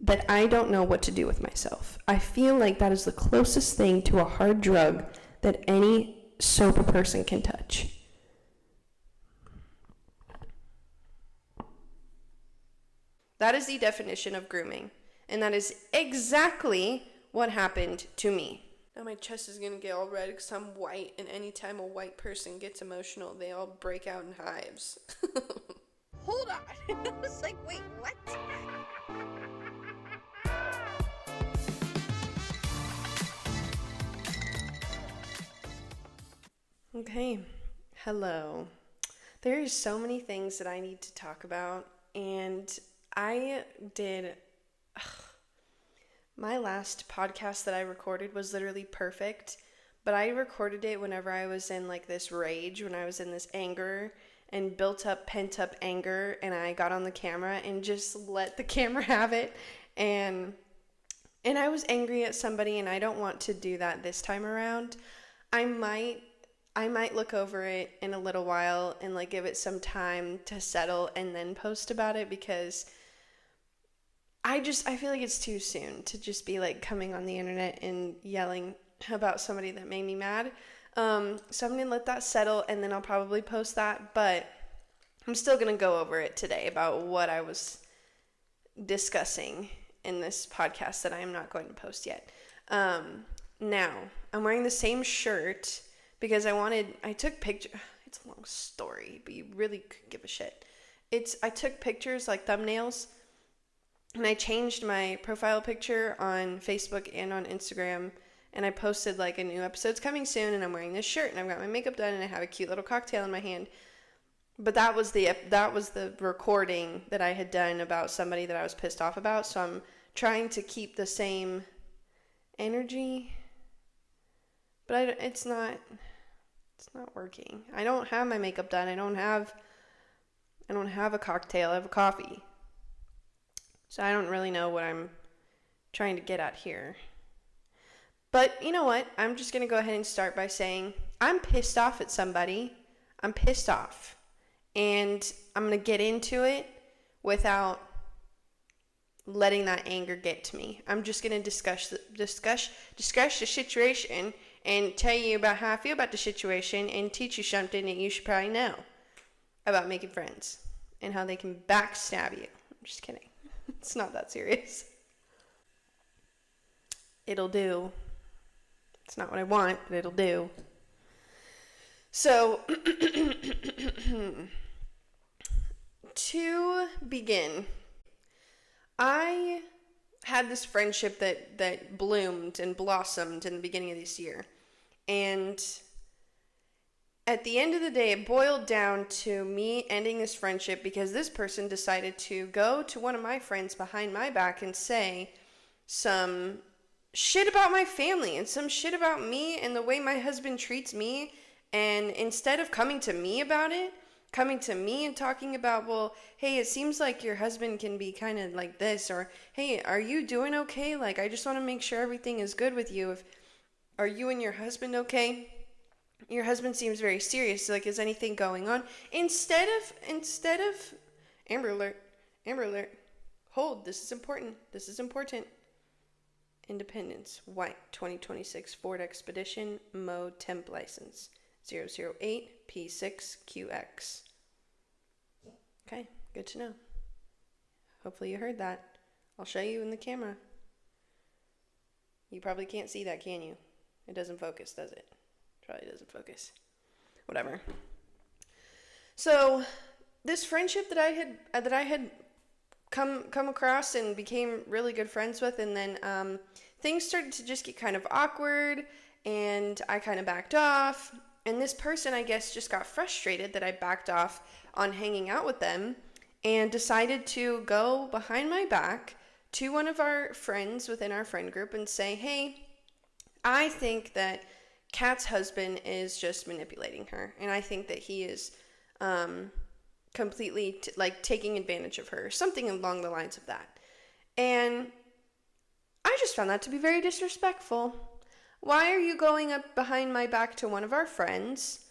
that I don't know what to do with myself. I feel like that is the closest thing to a hard drug that any sober person can touch. That is the definition of grooming. And that is exactly what happened to me. Now my chest is going to get all red because I'm white, and anytime a white person gets emotional, they all break out in hives. Hold on. I was like, wait, what? Okay, hello. There are so many things that I need to talk about, and I did... My last podcast that I recorded was literally perfect, but I recorded it whenever I was in like this rage, when I was in this anger and built up, pent up anger, and I got on the camera and just let the camera have it, and I was angry at somebody, and I don't want to do that this time around. I might look over it in a little while and like give it some time to settle and then post about it, because I feel like it's too soon to just be like coming on the internet and yelling about somebody that made me mad. So I'm going to let that settle, and then I'll probably post that, but I'm still going to go over it today about what I was discussing in this podcast that I am not going to post yet. Now, I'm wearing the same shirt because I took pictures. It's a long story, but you really could give a shit. I took pictures, like thumbnails, and I changed my profile picture on Facebook and on Instagram, and I posted like a new episode's coming soon, and I'm wearing this shirt, and I've got my makeup done, and I have a cute little cocktail in my hand. But that was the recording that I had done about somebody that I was pissed off about, so I'm trying to keep the same energy, but it's not working. I don't have my makeup done. I don't have a cocktail. I have a coffee. So I don't really know what I'm trying to get at here. But you know what? I'm just going to go ahead and start by saying I'm pissed off at somebody. I'm pissed off. And I'm going to get into it without letting that anger get to me. I'm just going to discuss the situation and tell you about how I feel about the situation and teach you something that you should probably know about making friends and how they can backstab you. I'm just kidding. It's not that serious. It'll do. It's not what I want, but it'll do. So, to begin, I had this friendship that bloomed and blossomed in the beginning of this year. And at the end of the day, it boiled down to me ending this friendship because this person decided to go to one of my friends behind my back and say some shit about my family and some shit about me and the way my husband treats me. And instead of coming to me about it, coming to me and talking about, well, hey, it seems like your husband can be kind of like this, or hey, are you doing okay? Like, I just want to make sure everything is good with you. Are you and your husband okay? Your husband seems very serious. Like, is anything going on? Instead of Amber Alert, hold, this is important. Independence, white, 2026 Ford Expedition, mode temp license, 008 P6QX. Okay, good to know. Hopefully you heard that. I'll show you in the camera. You probably can't see that, can you? It doesn't focus, does it? Probably doesn't focus. Whatever. So, this friendship that I had come across and became really good friends with, and then things started to just get kind of awkward, and I kind of backed off. And this person, I guess, just got frustrated that I backed off on hanging out with them and decided to go behind my back to one of our friends within our friend group and say, hey, I think that Kat's husband is just manipulating her, and I think that he is completely taking advantage of her, something along the lines of that. And I just found that to be very disrespectful. Why are you going up behind my back to one of our friends?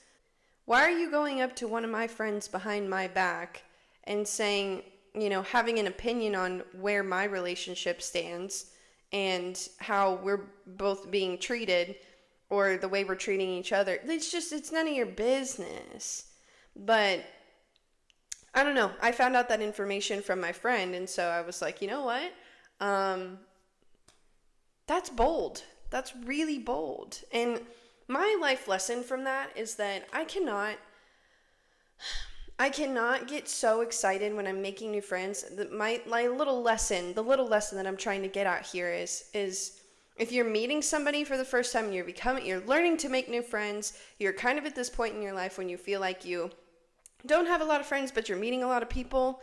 Why are you going up to one of my friends behind my back and saying having an opinion on where my relationship stands and how we're both being treated or the way we're treating each other. It's none of your business. But I don't know. I found out that information from my friend, and so I was like, you know what? That's bold. That's really bold. And my life lesson from that is that I cannot get so excited when I'm making new friends. My little lesson, the little lesson that I'm trying to get at here is if you're meeting somebody for the first time and you're learning to make new friends, you're kind of at this point in your life when you feel like you don't have a lot of friends, but you're meeting a lot of people,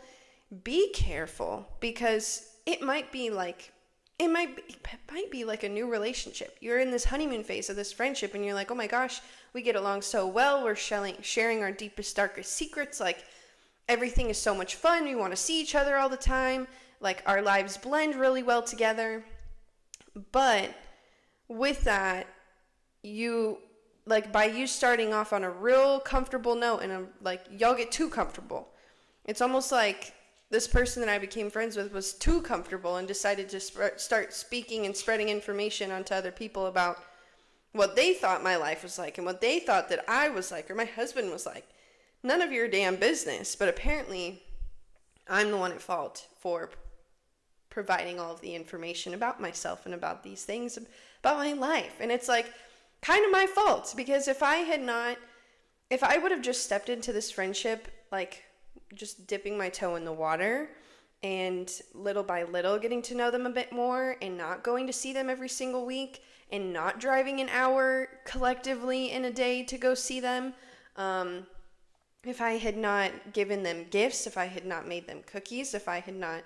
be careful, because it might be like a new relationship. You're in this honeymoon phase of this friendship and you're like, oh my gosh, we get along so well. We're sharing our deepest, darkest secrets. Like, everything is so much fun. We want to see each other all the time. Like, our lives blend really well together. But with that, by you starting off on a real comfortable note and y'all get too comfortable. It's almost like this person that I became friends with was too comfortable and decided to start speaking and spreading information onto other people about what they thought my life was like and what they thought that I was like or my husband was like. None of your damn business, but apparently I'm the one at fault for providing all of the information about myself and about these things, about my life. And it's like kind of my fault, because if I would have just stepped into this friendship, like just dipping my toe in the water and little by little getting to know them a bit more and not going to see them every single week and not driving an hour collectively in a day to go see them, if I had not given them gifts, if I had not made them cookies, if I had not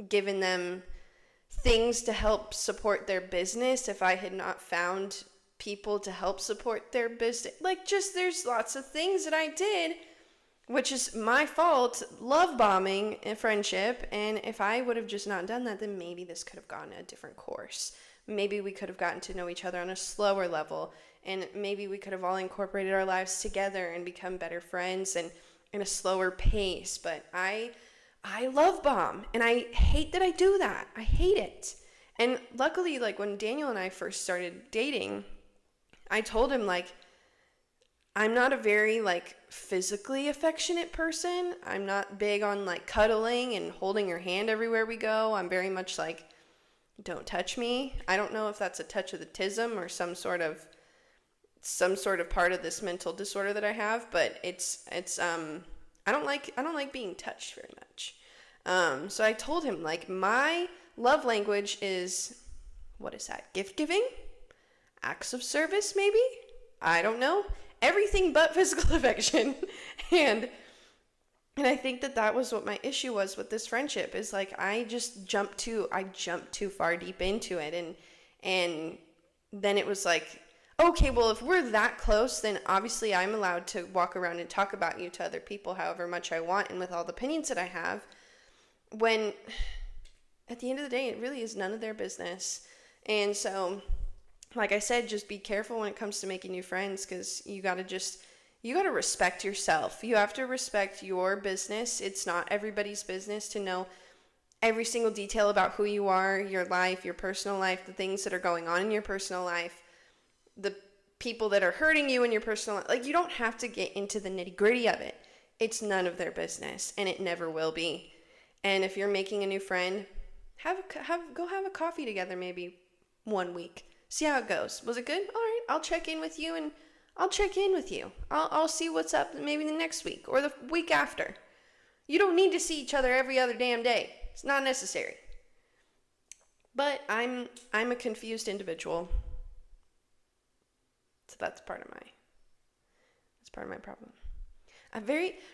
given them things to help support their business, if I had not found people to help support their business, there's lots of things that I did, which is my fault, love bombing a friendship. And if I would have just not done that, then maybe this could have gone a different course. Maybe we could have gotten to know each other on a slower level, and maybe we could have all incorporated our lives together and become better friends and in a slower pace. But I love bomb, and I hate that I do that. I hate it. And luckily, when Daniel and I first started dating, I told him, I'm not a very, physically affectionate person. I'm not big on, cuddling and holding your hand everywhere we go. I'm very much don't touch me. I don't know if that's a touch of the tism or some sort of part of this mental disorder that I have, but it's I don't like being touched very much. So I told him, my love language is, what is that? Gift giving? Acts of service, maybe? I don't know. Everything but physical affection. And I think that was what my issue was with this friendship, is I jumped too far deep into it. And then it was okay, well, if we're that close, then obviously I'm allowed to walk around and talk about you to other people however much I want and with all the opinions that I have, when at the end of the day, it really is none of their business. And so, like I said, just be careful when it comes to making new friends, because you got to respect yourself. You have to respect your business. It's not everybody's business to know every single detail about who you are, your life, your personal life, the things that are going on in your personal life, the people that are hurting you in your personal life. You don't have to get into the nitty-gritty of it. It's none of their business, and it never will be. And if you're making a new friend, go have a coffee together maybe 1 week. See how it goes. Was it good? All right, I'll check in with you, and I'll check in with you. I'll see what's up maybe the next week or the week after. You don't need to see each other every other damn day. It's not necessary. But I'm a confused individual. So that's part of my problem.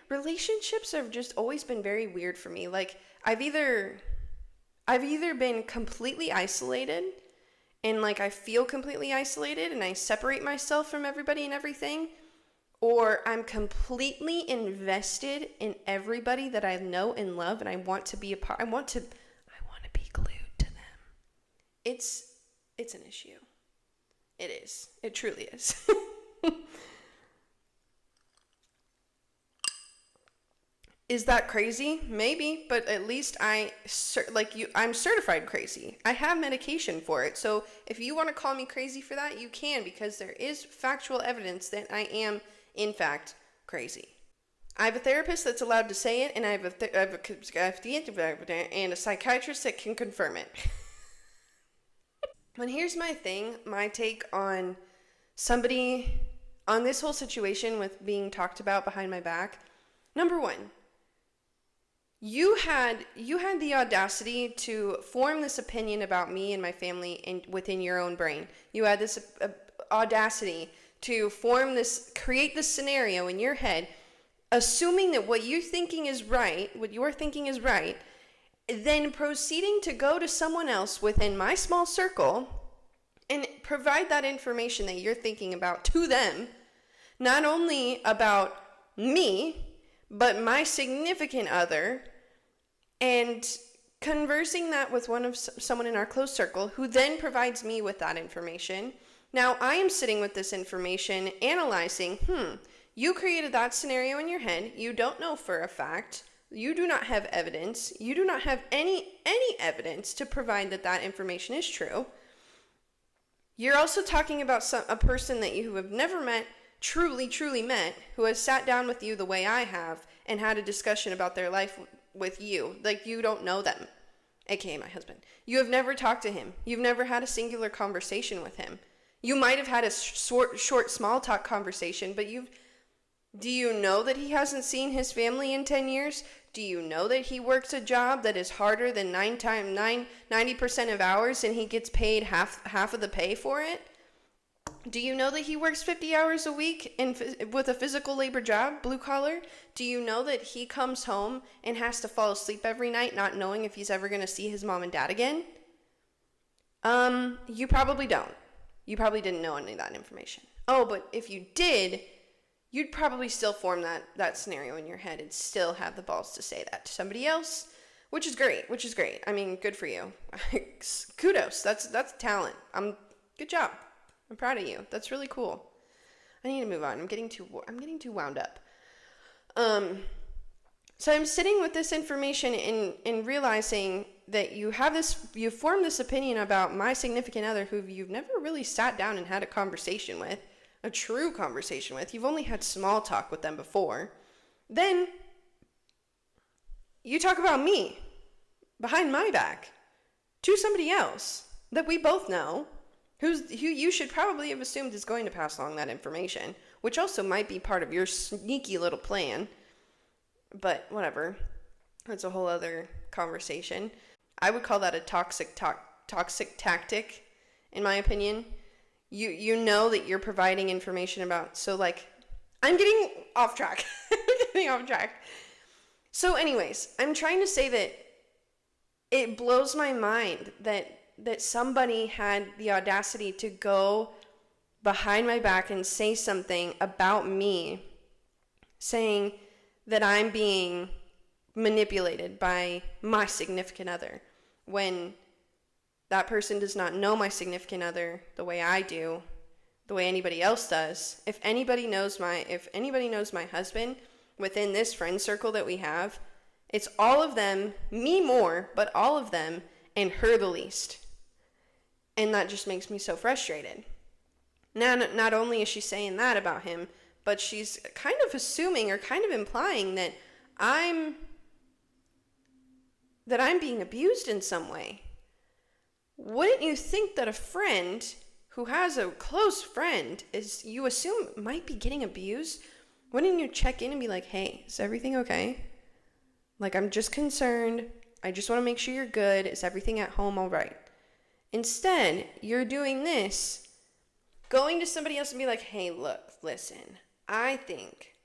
Relationships have just always been very weird for me. I've either been completely isolated, and I feel completely isolated and I separate myself from everybody and everything, or I'm completely invested in everybody that I know and love, and I want to be a part. I want to be glued to them. It's an issue. It is. It truly is. Is that crazy? Maybe, but at least I'm certified crazy. I have medication for it. So if you want to call me crazy for that, you can, because there is factual evidence that I am, in fact, crazy. I have a therapist that's allowed to say it, and I have a psychiatrist that can confirm it. And here's my thing, my take on this whole situation with being talked about behind my back. Number one, you had the audacity to form this opinion about me and my family within your own brain. You had this audacity to create this scenario in your head, assuming that what you're thinking is right, then proceeding to go to someone else within my small circle and provide that information that you're thinking about to them, not only about me, but my significant other, and conversing that with someone in our close circle, who then provides me with that information. Now I am sitting with this information, analyzing, you created that scenario in your head. You don't know for a fact. You do not have evidence. You do not have any evidence to provide that information is true. You're also talking about a person that you have never met, truly met, who has sat down with you the way I have and had a discussion about their life with you. Like, you don't know them, aka my husband. You have never talked to him. You've never had a singular conversation with him. You might have had a short small talk conversation, but do you know that he hasn't seen his family in 10 years? Do you know that he works a job that is harder than 90% of hours, and he gets paid half of the pay for it? Do you know that he works 50 hours a week with a physical labor job, blue collar? Do you know that he comes home and has to fall asleep every night not knowing if he's ever going to see his mom and dad again? You probably don't. You probably didn't know any of that information. Oh, but if you did, you'd probably still form that scenario in your head and still have the balls to say that to somebody else, which is great. I mean, good for you. Kudos. That's talent. Good job. I'm proud of you. That's really cool. I need to move on. I'm getting too wound up. So I'm sitting with this information and realizing that you formed this opinion about my significant other who you've never really sat down and had a conversation with. A true conversation with. You've only had small talk with them before. Then you talk about me behind my back to somebody else that we both know, who you should probably have assumed is going to pass along that information, which also might be part of your sneaky little plan. But whatever. That's a whole other conversation. I would call that a toxic tactic, in my opinion. You know that you're providing information about, so like, I'm getting off track. So anyways, I'm trying to say that it blows my mind that somebody had the audacity to go behind my back and say something about me, saying that I'm being manipulated by my significant other, when that person does not know my significant other the way I do, the way anybody else does. If anybody knows my husband within this friend circle that we have, it's all of them, me more, but all of them, and her the least. And that just makes me so frustrated. Now, not only is she saying that about him, but she's kind of assuming or kind of implying that I'm being abused in some way. Wouldn't you think that a friend who has a close friend you assume might be getting abused? Wouldn't you check in and be like, hey, is everything okay? Like, I'm just concerned. I just want to make sure you're good. Is everything at home all right? Instead, you're doing this, going to somebody else and be like, hey, look, listen, I think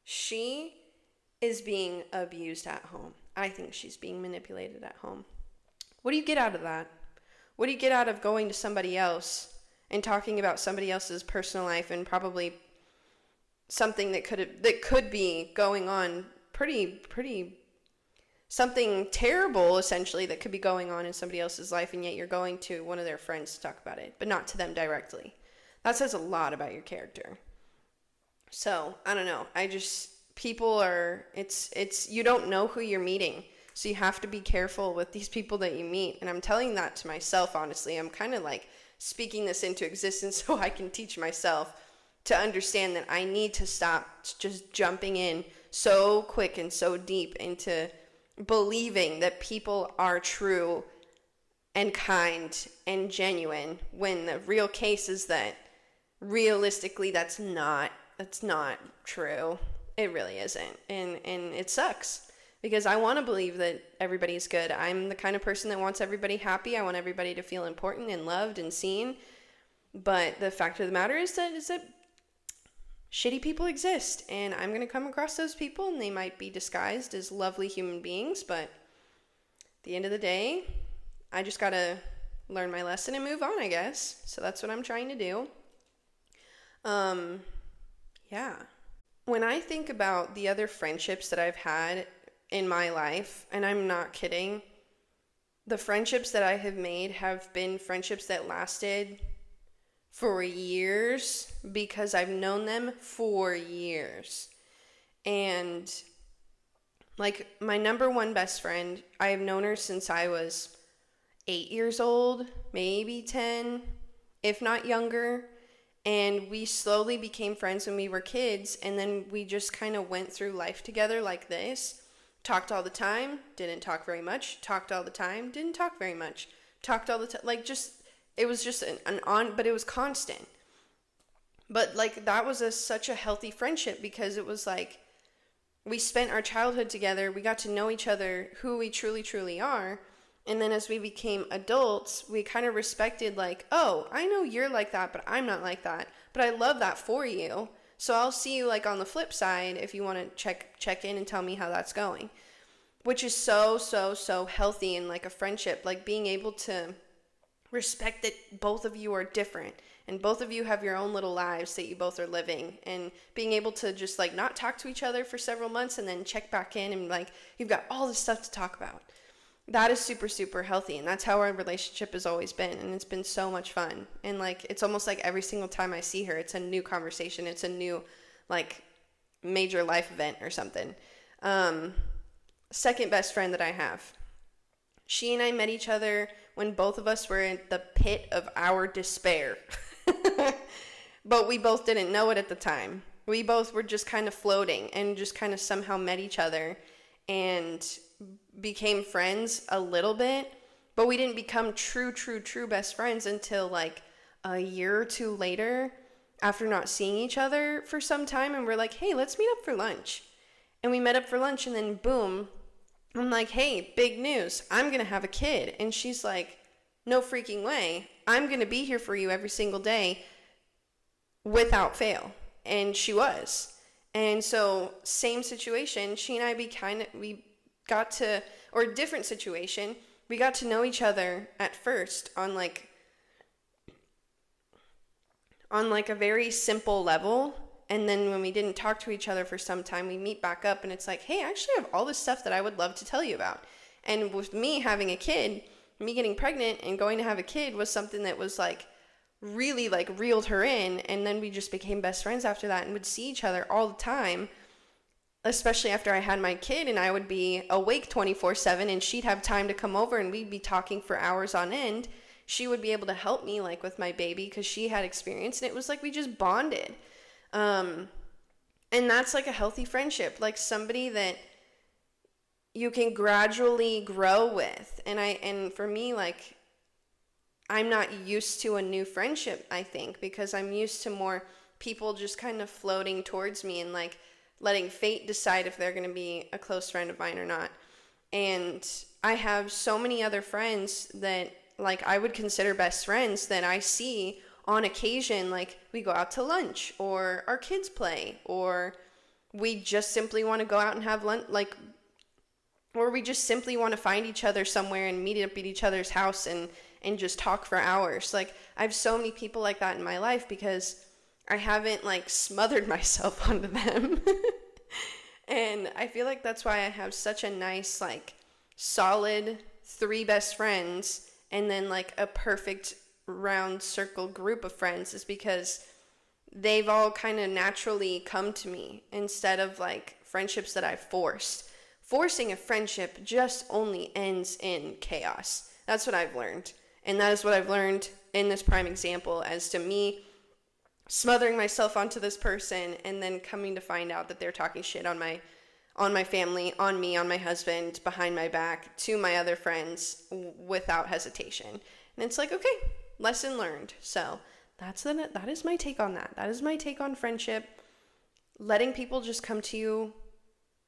she is being abused at home. I think she's being manipulated at home. What do you get out of that? What do you get out of going to somebody else and talking about somebody else's personal life and probably something that could be going on pretty something terrible, essentially, that could be going on in somebody else's life, and yet you're going to one of their friends to talk about it, but not to them directly. That says a lot about your character. So, I don't know. people are, it's you don't know who you're meeting, so you have to be careful with these people that you meet. And I'm telling that to myself, honestly. I'm kind of like speaking this into existence so I can teach myself to understand that I need to stop just jumping in so quick and so deep into believing that people are true and kind and genuine, when the real case is that realistically that's not true. It really isn't. And it sucks, because I want to believe that everybody's good. I'm the kind of person that wants everybody happy. I want everybody to feel important and loved and seen. But the fact of the matter is that shitty people exist, and I'm going to come across those people, and they might be disguised as lovely human beings, but at the end of the day, I just got to learn my lesson and move on, I guess. So that's what I'm trying to do. Yeah. When I think about the other friendships that I've had in my life, and I'm not kidding, the friendships that I have made have been friendships that lasted for years, because I've known them for years. And like my number one best friend, I have known her since I was 8 years old, maybe 10, if not younger. And we slowly became friends when we were kids, and then we just kind of went through life together like this. Talked all the time, didn't talk very much. Talked all the time, didn't talk very much. Talked all the time, like just, it was just but it was constant. But like that was such a healthy friendship, because it was like we spent our childhood together. We got to know each other, who we truly, truly are. And then as we became adults, we kind of respected like, oh, I know you're like that, but I'm not like that. But I love that for you. So I'll see you like on the flip side if you want to check in and tell me how that's going. Which is so, so, so healthy in like a friendship. Like being able to respect that both of you are different, and both of you have your own little lives that you both are living, and being able to just like not talk to each other for several months and then check back in, and like you've got all this stuff to talk about. That is super, super healthy, and that's how our relationship has always been, and it's been so much fun. And like it's almost like every single time I see her, it's a new conversation, it's a new like major life event or something. Second best friend that I have, she and I met each other when both of us were in the pit of our despair. But we both didn't know it at the time. We both were just kind of floating and just kind of somehow met each other and became friends a little bit. But we didn't become true best friends until like a year or two later, after not seeing each other for some time. And we're like, hey, let's meet up for lunch. And we met up for lunch, and then boom, I'm like, hey, big news, I'm going to have a kid. And she's like, no freaking way. I'm going to be here for you every single day without fail. And she was. And so same situation, she and I we got to, or different situation, we got to know each other at first on like a very simple level. And then when we didn't talk to each other for some time, we meet back up, and it's like, hey, I actually have all this stuff that I would love to tell you about. And with me having a kid, me getting pregnant and going to have a kid was something that was like really like reeled her in. And then we just became best friends after that, and would see each other all the time, especially after I had my kid, and I would be awake 24/7, and she'd have time to come over, and we'd be talking for hours on end. She would be able to help me like with my baby because she had experience, and it was like we just bonded. And that's like a healthy friendship, like somebody that you can gradually grow with. And for me, like, I'm not used to a new friendship, I think, because I'm used to more people just kind of floating towards me and like letting fate decide if they're going to be a close friend of mine or not. And I have so many other friends that like I would consider best friends that I see on occasion, like we go out to lunch, or our kids play, or we just simply want to go out and have lunch, like, or we just simply want to find each other somewhere and meet up at each other's house and just talk for hours. Like I have so many people like that in my life because I haven't like smothered myself onto them. And I feel like that's why I have such a nice, like, solid 3 best friends, and then like a perfect round circle group of friends, is because they've all kind of naturally come to me instead of like friendships that I've forced. Forcing a friendship just only ends in chaos. That's what I've learned. And that is what I've learned in this prime example as to me smothering myself onto this person and then coming to find out that they're talking shit on my family, on me, on my husband, behind my back, to my other friends without hesitation. And it's like, okay, lesson learned. So that is my take on that. That is my take on friendship. Letting people just come to you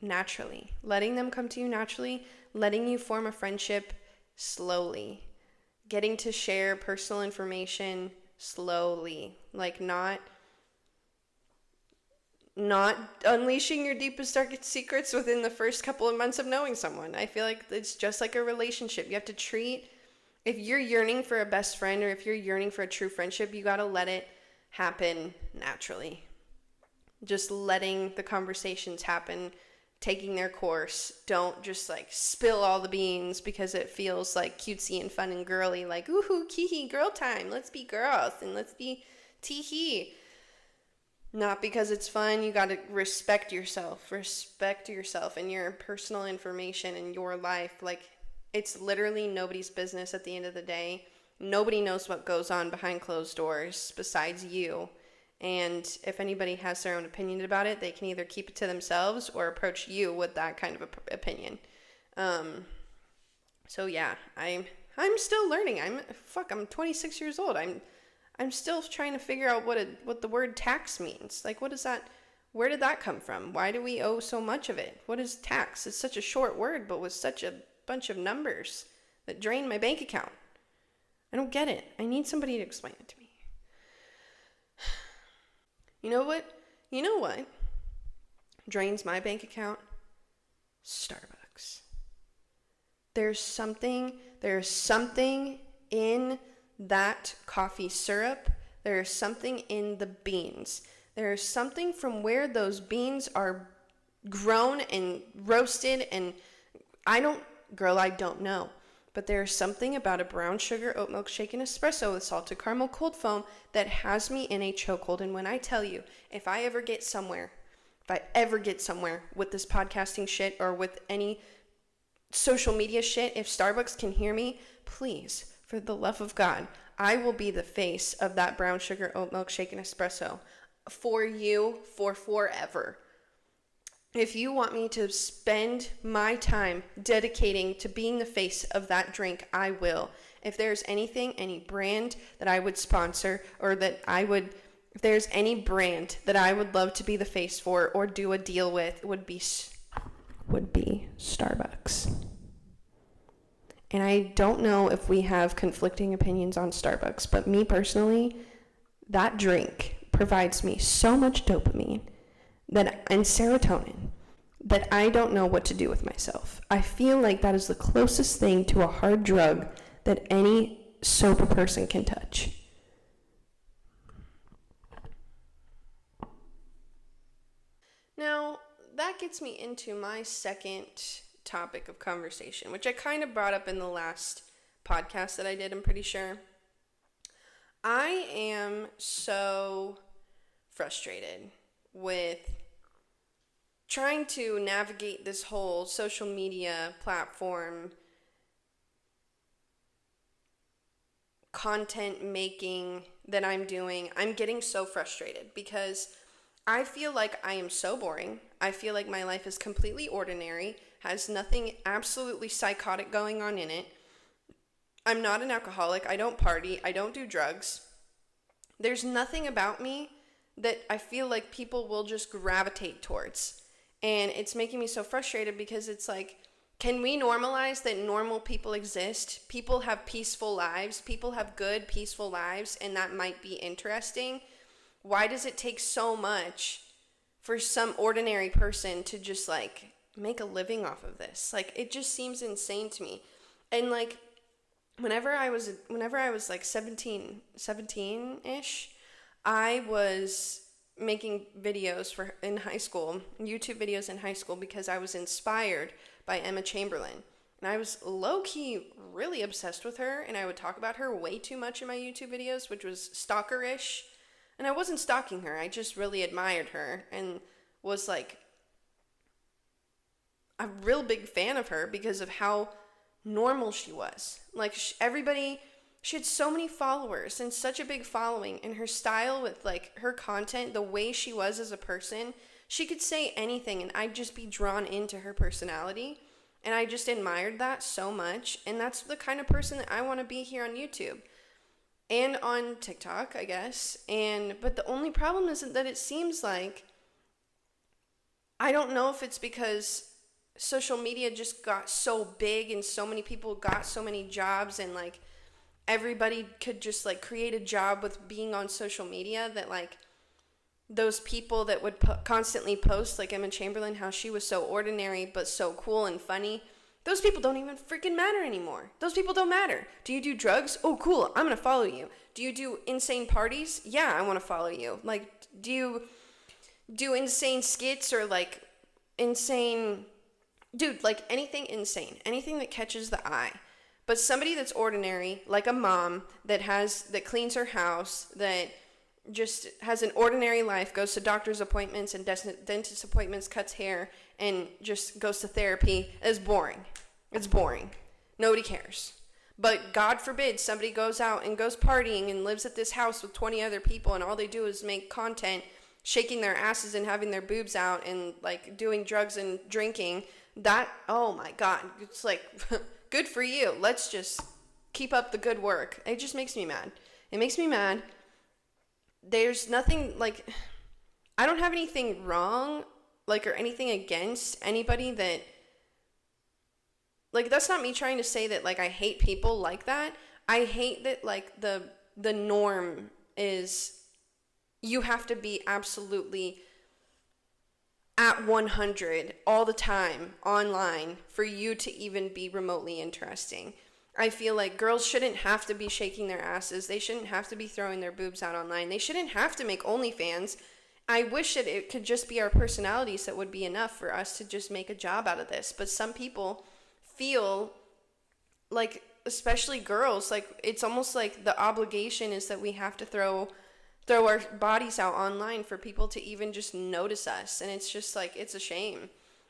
naturally. Letting them come to you naturally. Letting you form a friendship slowly. Getting to share personal information slowly. Like not unleashing your deepest, darkest secrets within the first couple of months of knowing someone. I feel like it's just like a relationship. You have to treat, if you're yearning for a best friend or if you're yearning for a true friendship, you got to let it happen naturally. Just letting the conversations happen, taking their course. Don't just like spill all the beans because it feels like cutesy and fun and girly, like, ooh, kee-hee, girl time. Let's be girls and let's be tee-hee. Not because it's fun. You got to respect yourself and your personal information and your life. Like, it's literally nobody's business at the end of the day. Nobody knows what goes on behind closed doors besides you. And if anybody has their own opinion about it, they can either keep it to themselves or approach you with that kind of opinion. So yeah, I'm still learning. I'm 26 years old. I'm still trying to figure out what the word tax means. Like, what is that? Where did that come from? Why do we owe so much of it? What is tax? It's such a short word, but with such a bunch of numbers that drain my bank account. I don't get it. I need somebody to explain it to me. You know what drains my bank account? Starbucks. There's something in that coffee syrup. There's something in the beans. There's something from where those beans are grown and roasted, and I don't know. But there's something about a brown sugar oat milk shaken espresso with salted caramel cold foam that has me in a chokehold. And when I tell you, if I ever get somewhere with this podcasting shit or with any social media shit, if Starbucks can hear me, please, for the love of God, I will be the face of that brown sugar oat milk shaken espresso for you for forever. If you want me to spend my time dedicating to being the face of that drink, I will. If there's any brand that I would sponsor or if there's any brand that I would love to be the face for or do a deal with, would be Starbucks. And I don't know if we have conflicting opinions on Starbucks, but me personally, that drink provides me so much dopamine and serotonin that I don't know what to do with myself. I feel like that is the closest thing to a hard drug that any sober person can touch. Now, that gets me into my second topic of conversation, which I kind of brought up in the last podcast that I did, I'm pretty sure. I am so frustrated with trying to navigate this whole social media platform content making that I'm doing. I'm getting so frustrated because I feel like I am so boring. I feel like my life is completely ordinary, has nothing absolutely psychotic going on in it. I'm not an alcoholic. I don't party. I don't do drugs. There's nothing about me that I feel like people will just gravitate towards. And it's making me so frustrated because it's like, can we normalize that normal people exist? People have peaceful lives. People have good, peaceful lives, and that might be interesting. Why does it take so much for some ordinary person to just like make a living off of this? Like, it just seems insane to me. And like, whenever I was like 17-ish, I was making videos in high school, YouTube videos in high school, because I was inspired by Emma Chamberlain. And I was low-key really obsessed with her, and I would talk about her way too much in my YouTube videos, which was stalker-ish. And I wasn't stalking her, I just really admired her and was like a real big fan of her because of how normal she was. Like everybody, she had so many followers and such a big following, and her style with like her content, the way she was as a person, she could say anything and I'd just be drawn into her personality. And I just admired that so much. And that's the kind of person that I want to be here on YouTube and on TikTok, I guess. But the only problem isn't that it seems like, I don't know if it's because social media just got so big and so many people got so many jobs, and like everybody could just like create a job with being on social media, that like those people that would constantly post, like Emma Chamberlain, how she was so ordinary but so cool and funny, those people don't even freaking matter anymore. Those people don't matter. Do you do drugs? Oh, cool, I'm gonna follow you. Do you do insane parties? Yeah, I want to follow you. Like, do you do insane skits or like insane, dude, like anything insane, anything that catches the eye. But somebody that's ordinary, like a mom that cleans her house, that just has an ordinary life, goes to doctor's appointments and dentist appointments, cuts hair, and just goes to therapy, is boring. It's boring. Nobody cares. But God forbid somebody goes out and goes partying and lives at this house with 20 other people, and all they do is make content, shaking their asses and having their boobs out and like doing drugs and drinking. That, oh my God, it's like, good for you. Let's just keep up the good work. It just makes me mad. It makes me mad. There's nothing, like, I don't have anything wrong, like, or anything against anybody that, like, that's not me trying to say that, like, I hate people like that. I hate that, like, the norm is you have to be absolutely at 100 all the time online for you to even be remotely interesting. I feel like girls shouldn't have to be shaking their asses. They shouldn't have to be throwing their boobs out online. They shouldn't have to make OnlyFans. I wish that it could just be our personalities that would be enough for us to just make a job out of this. But some people feel like, especially girls, like it's almost like the obligation is that we have to throw our bodies out online for people to even just notice us. And it's just like, it's a shame.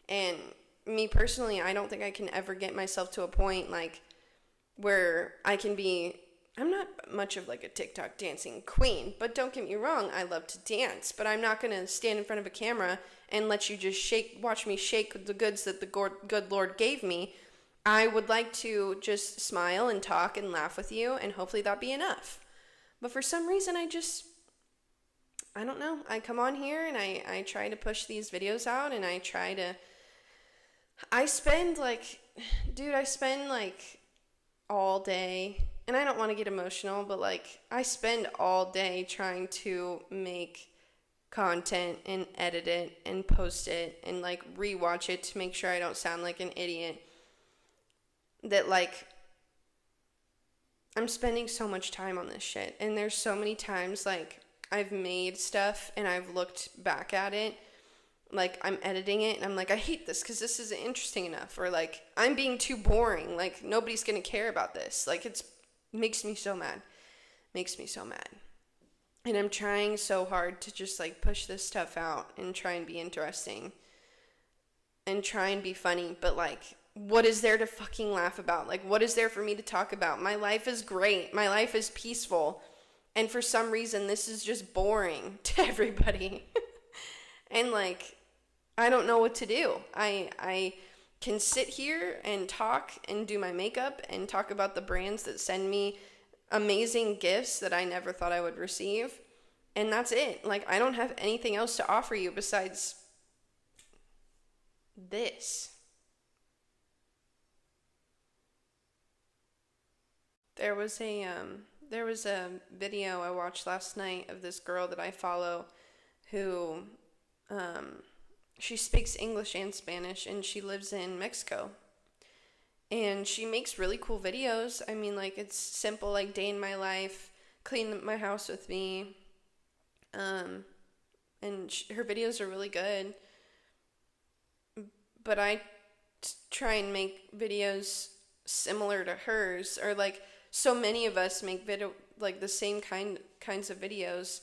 And me personally, I don't think I can ever get myself to a point like where I can be, I'm not much of like a TikTok dancing queen, but don't get me wrong, I love to dance, but I'm not going to stand in front of a camera and let you just watch me shake the goods that the good Lord gave me. I would like to just smile and talk and laugh with you, and hopefully that be enough. But for some reason, I don't know. I come on here and I try to push these videos out, and I spend like all day, and I don't want to get emotional, but like I spend all day trying to make content and edit it and post it and like rewatch it to make sure I don't sound like an idiot. That like I'm spending so much time on this shit, and there's so many times like I've made stuff and I've looked back at it, like I'm editing it and I'm like, I hate this because this isn't interesting enough, or like I'm being too boring, like nobody's gonna care about this. Like makes me so mad. And I'm trying so hard to just like push this stuff out and try and be interesting and try and be funny, but like, what is there to fucking laugh about? Like, what is there for me to talk about? My life is great. My life is peaceful. And for some reason, this is just boring to everybody. And like, I don't know what to do. I can sit here and talk and do my makeup and talk about the brands that send me amazing gifts that I never thought I would receive. And that's it. Like, I don't have anything else to offer you besides this. There was a video I watched last night of this girl that I follow who she speaks English and Spanish, and she lives in Mexico. And she makes really cool videos. I mean, like, it's simple, like day in my life, clean my house with me. And her videos are really good. But I try and make videos similar to hers, or like so many of us make like the same kinds of videos.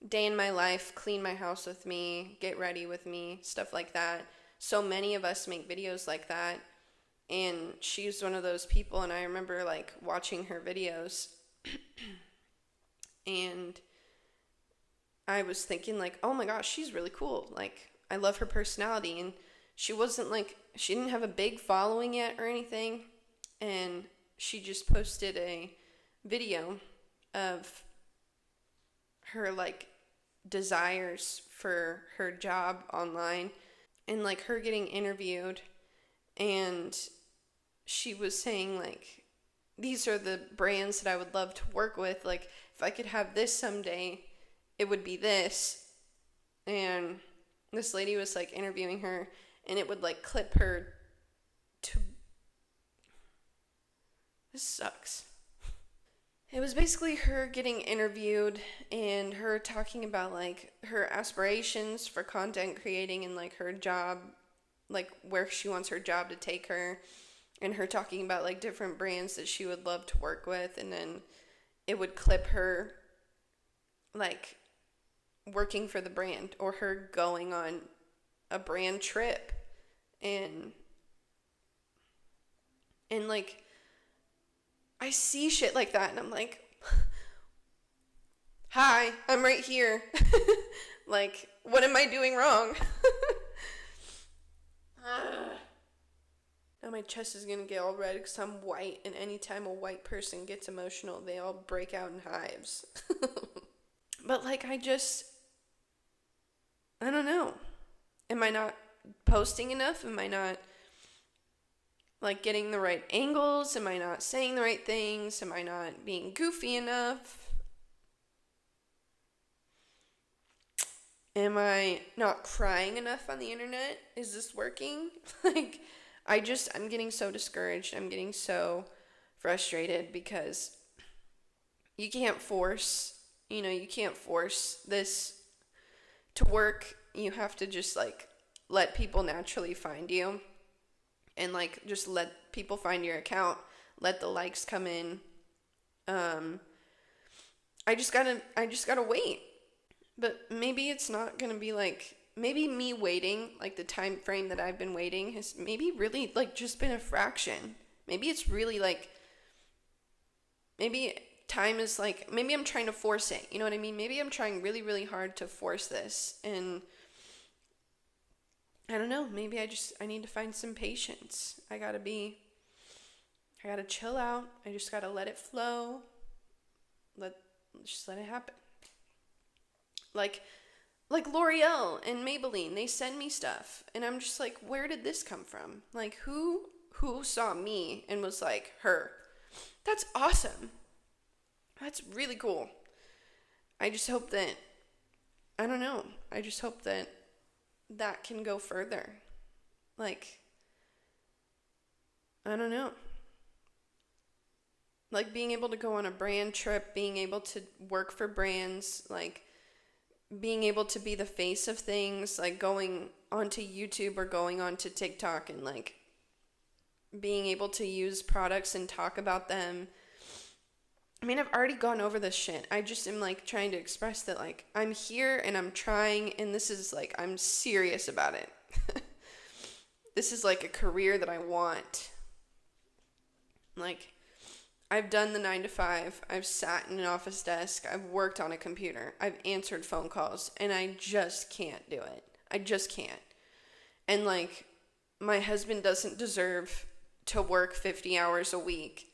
Day in my life, clean my house with me, get ready with me, stuff like that. so many of us make videos like that, and she's one of those people. And I remember like watching her videos and I was thinking like, oh my gosh, she's really cool. Like, I love her personality. And she wasn't like, she didn't have a big following yet or anything. And she just posted a video of her like desires for her job online and like her getting interviewed. And she was saying like, these are the brands that I would love to work with. Like, if I could have this someday, it would be this. And this lady was like interviewing her, and it would like clip her to, this sucks. It was basically her getting interviewed and her talking about like her aspirations for content creating and like her job, like where she wants her job to take her, and her talking about like different brands that she would love to work with. And then it would clip her like working for the brand or her going on a brand trip. And like I see shit like that and I'm like, hi, I'm right here. Like, what am I doing wrong? Now my chest is gonna get all red because I'm white, and anytime a white person gets emotional, they all break out in hives. But like, I don't know. Am I not posting enough? Am I not like getting the right angles? Am I not saying the right things? Am I not being goofy enough? Am I not crying enough on the internet? Is this working? Like, I'm getting so discouraged. I'm getting so frustrated because you can't force this to work. You have to just like let people naturally find you, and like just let people find your account, let the likes come in. I just gotta wait. But maybe it's not gonna be like, maybe me waiting, like the time frame that I've been waiting has maybe really like just been a fraction. Maybe it's really like, maybe time is like, maybe I'm trying to force it, you know what I mean? Maybe I'm trying really, really hard to force this, and I don't know, maybe I need to find some patience. I gotta chill out. I just gotta let it flow. Just let it happen. Like L'Oreal and Maybelline, they send me stuff, and I'm just like, where did this come from? Like, who saw me and was like, her? That's awesome. That's really cool. I just hope that, I don't know, I just hope that can go further. Like, I don't know. Like, being able to go on a brand trip, being able to work for brands, like, being able to be the face of things, like going onto YouTube or going onto TikTok and like being able to use products and talk about them. I mean, I've already gone over this shit. I just am like trying to express that like I'm here and I'm trying, and this is like, I'm serious about it. This is like a career that I want. Like, I've done the 9 to 5. I've sat in an office desk. I've worked on a computer. I've answered phone calls, and I just can't do it. I just can't. And like, my husband doesn't deserve to work 50 hours a week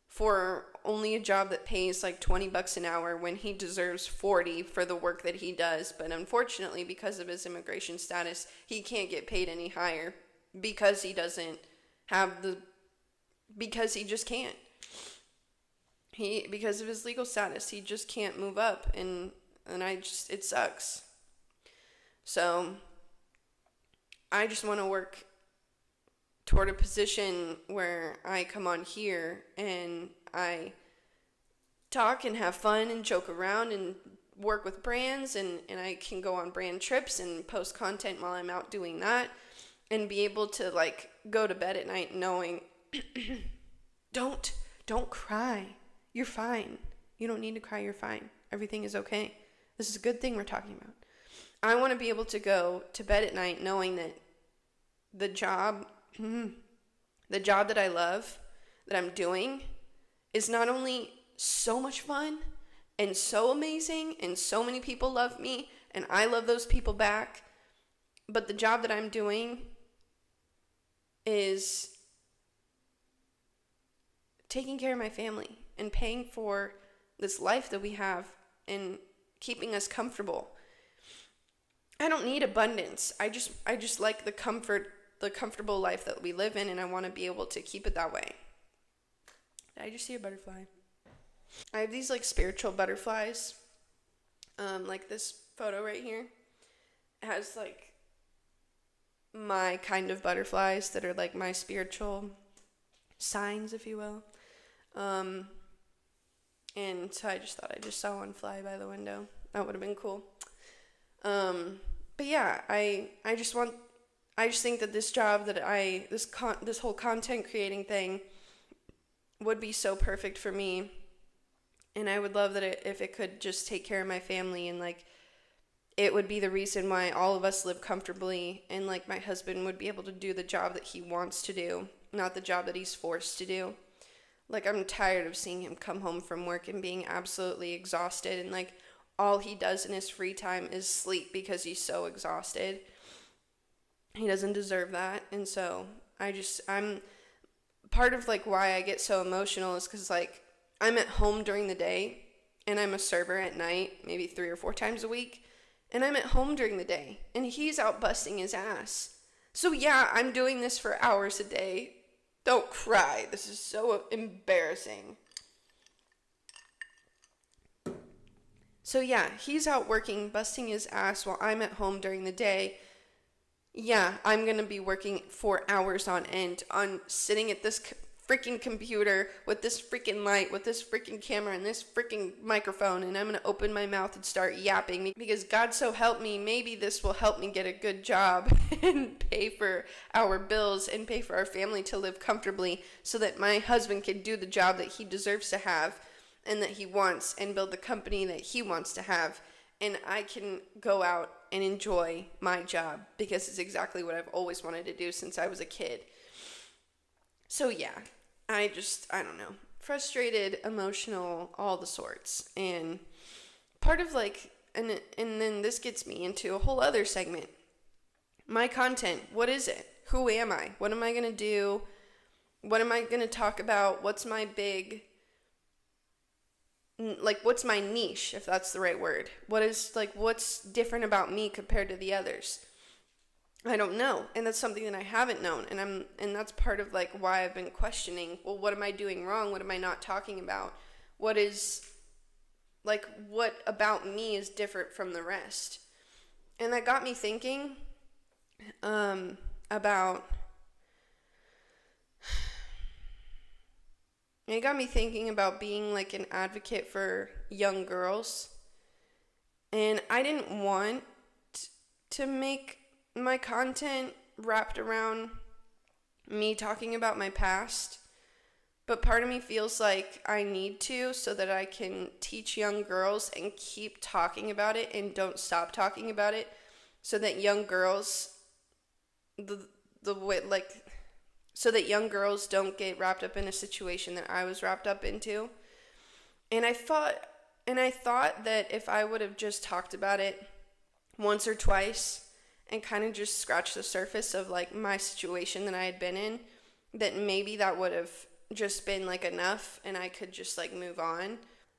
for only a job that pays like $20 an hour when he deserves 40 for the work that he does. But unfortunately, because of his immigration status, he can't get paid any higher because he doesn't have because he just can't. Because of his legal status, he just can't move up, and it sucks. So, I just want to work toward a position where I come on here and I talk and have fun and joke around and work with brands, and I can go on brand trips and post content while I'm out doing that, and be able to like go to bed at night knowing, don't cry. You're fine. You don't need to cry. You're fine. Everything is okay. This is a good thing we're talking about. I want to be able to go to bed at night knowing that the job, the job that I love, that I'm doing, is not only so much fun and so amazing, and so many people love me, and I love those people back, but the job that I'm doing is taking care of my family and paying for this life that we have and keeping us comfortable. I don't need abundance. I just like the comfortable life that we live in, and I want to be able to keep it that way. Did I just see a butterfly? I have these like spiritual butterflies. Like this photo right here. It has like my kind of butterflies that are like my spiritual signs, if you will. And so I just thought I just saw one fly by the window. That would have been cool. But yeah, I just think that this job that this whole content creating thing would be so perfect for me. And I would love that if it could just take care of my family, and like it would be the reason why all of us live comfortably, and like my husband would be able to do the job that he wants to do, not the job that he's forced to do. Like, I'm tired of seeing him come home from work and being absolutely exhausted, and like all he does in his free time is sleep because he's so exhausted. He doesn't deserve that. And so I'm part of like why I get so emotional is because like I'm at home during the day and I'm a server at night, maybe 3 or 4 times a week. And I'm at home during the day and he's out busting his ass. So yeah, I'm doing this for hours a day. Don't cry. This is so embarrassing. So yeah, he's out working, busting his ass while I'm at home during the day. Yeah, I'm going to be working for hours on end on sitting at this freaking computer with this freaking light, with this freaking camera and this freaking microphone, and I'm going to open my mouth and start yapping because God so help me, maybe this will help me get a good job and pay for our bills and pay for our family to live comfortably so that my husband can do the job that he deserves to have and that he wants and build the company that he wants to have, and I can go out and enjoy my job because it's exactly what I've always wanted to do since I was a kid. So yeah, I don't know, frustrated, emotional, all the sorts. And part of like, and then this gets me into a whole other segment. My content, what is it? Who am I? What am I going to do? What am I going to talk about? What's my what's my niche, if that's the right word? What's different about me compared to the others? I don't know, and that's something that I haven't known, and that's part of like why I've been questioning, well, what am I doing wrong? What am I not talking about? What about me is different from the rest? And that got me thinking about being like an advocate for young girls. And I didn't want to make my content wrapped around me talking about my past, but part of me feels like I need to so that I can teach young girls and keep talking about it and don't stop talking about it, so that young girls so that young girls don't get wrapped up in a situation that I was wrapped up into. And I thought that if I would have just talked about it once or twice and kind of just scratched the surface of like my situation that I had been in, that maybe that would have just been like enough and I could just like move on.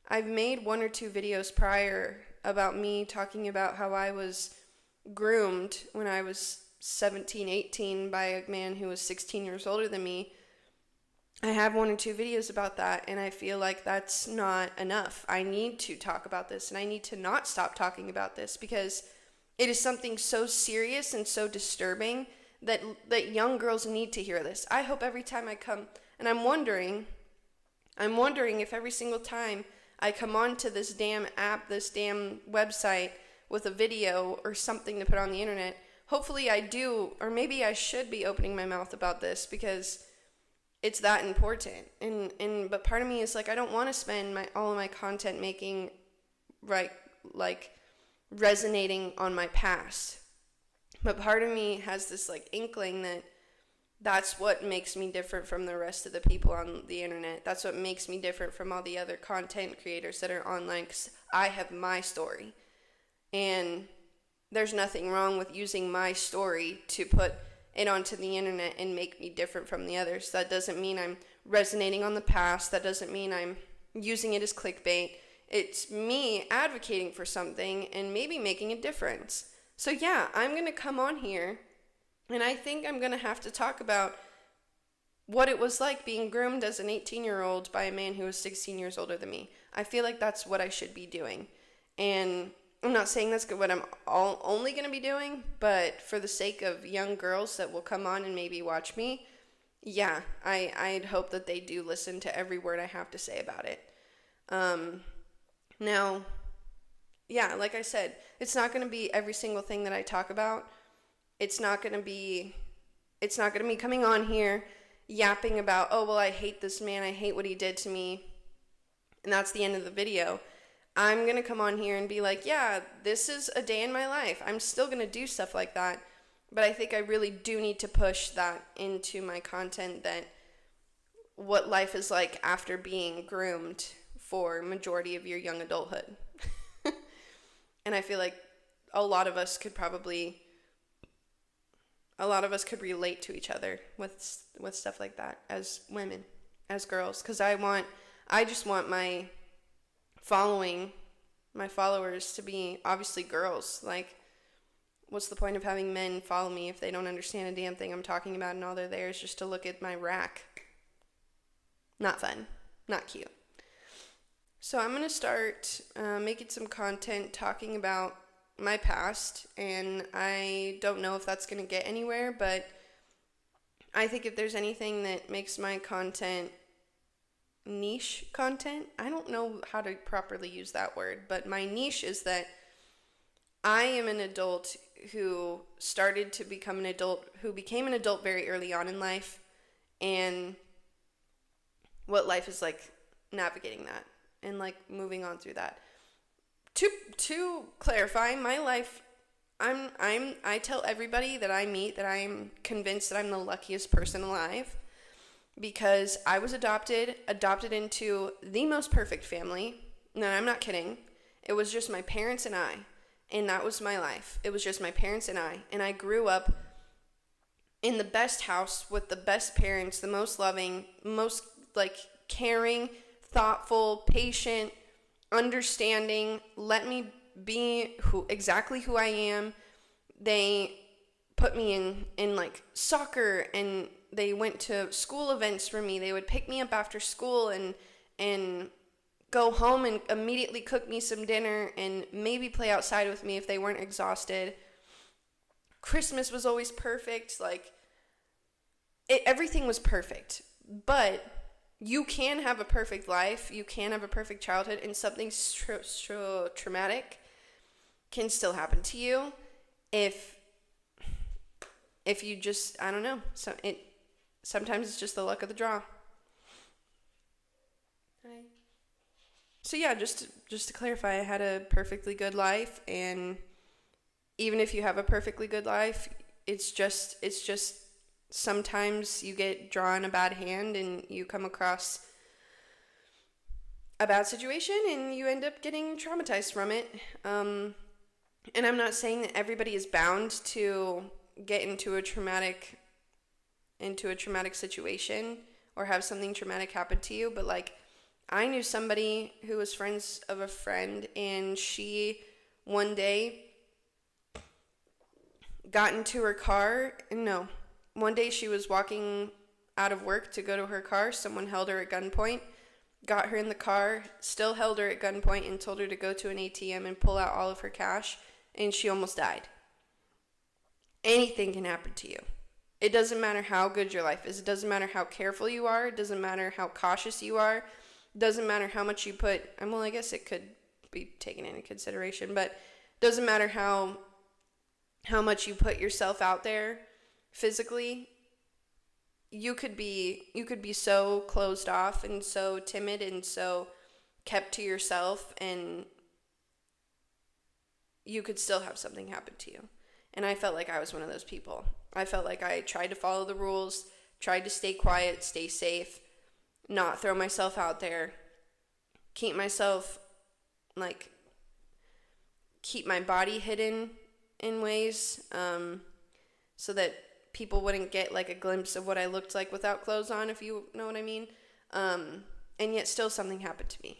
I've made 1 or 2 videos prior about me talking about how I was groomed when I was 17, 18 by a man who was 16 years older than me. I have 1 or 2 videos about that, and I feel like that's not enough. I need to talk about this, and I need to not stop talking about this because it is something so serious and so disturbing that young girls need to hear this. I hope every time I come, and I'm wondering if every single time I come onto this damn app, this damn website with a video or something to put on the internet, hopefully I do, or maybe I should be opening my mouth about this because it's that important. But part of me is like, I don't want to spend all of my content making resonating on my past, But part of me has this like inkling that that's what makes me different from the rest of the people on the internet. That's what makes me different from all the other content creators that are online, because I have my story. And there's nothing wrong with using my story to put it onto the internet and make me different from the others. That doesn't mean I'm resonating on the past. That doesn't mean I'm using it as clickbait. It's me advocating for something and maybe making a difference. So yeah, I'm going to come on here, and I think I'm going to have to talk about what it was like being groomed as an 18-year-old by a man who was 16 years older than me. I feel like that's what I should be doing. And I'm not saying that's what I'm only going to be doing, but for the sake of young girls that will come on and maybe watch me, yeah, I'd hope that they do listen to every word I have to say about it. Now, yeah, like I said, it's not going to be every single thing that I talk about. It's not going to be me coming on here yapping about, oh, well, I hate this man, I hate what he did to me, and that's the end of the video. I'm going to come on here and be like, yeah, this is a day in my life. I'm still going to do stuff like that, but I think I really do need to push that into my content, that what life is like after being groomed for majority of your young adulthood. And I feel like a lot of us could relate to each other with stuff like that as women, as girls, because I just want my followers to be obviously girls. Like, what's the point of having men follow me if they don't understand a damn thing I'm talking about, and all they're there is just to look at my rack? Not fun, not cute. So I'm going to start making some content talking about my past, and I don't know if that's going to get anywhere, but I think if there's anything that makes my content niche content, I don't know how to properly use that word, but my niche is that I am an adult who became an adult very early on in life, and what life is like navigating that and like moving on through that. To clarify, my life, I tell everybody that I meet that I'm convinced that I'm the luckiest person alive, because I was adopted into the most perfect family. No, I'm not kidding. It was just my parents and I, and that was my life. It was just my parents and I grew up in the best house with the best parents, the most loving, most like caring, thoughtful, patient, understanding, let me be exactly who I am. They put me in like soccer, and they went to school events for me. They would pick me up after school and go home and immediately cook me some dinner and maybe play outside with me if they weren't exhausted. Christmas was always perfect. Like, everything was perfect. But you can have a perfect life, you can have a perfect childhood, and something so traumatic can still happen to you if you just, I don't know, sometimes it's just the luck of the draw. So yeah, just to clarify, I had a perfectly good life, and even if you have a perfectly good life, it's just sometimes you get drawn a bad hand and you come across a bad situation and you end up getting traumatized from it. And I'm not saying that everybody is bound to get into a traumatic situation or have something traumatic happen to you, but like, I knew somebody who was friends of a friend, and she one day got into her car. No, one day she was walking out of work to go to her car. Someone held her at gunpoint, got her in the car, still held her at gunpoint, and told her to go to an ATM and pull out all of her cash, and she almost died. Anything can happen to you. It doesn't matter how good your life is. It doesn't matter how careful you are. It doesn't matter how cautious you are. It doesn't matter how much you put, well, I guess it could be taken into consideration, but it doesn't matter how much you put yourself out there physically. You could be so closed off and so timid and so kept to yourself, and you could still have something happen to you. And I felt like I was one of those people. I felt like I tried to follow the rules, tried to stay quiet, stay safe, not throw myself out there, keep myself, like, keep my body hidden in ways, so that people wouldn't get like a glimpse of what I looked like without clothes on, if you know what I mean. And yet still something happened to me.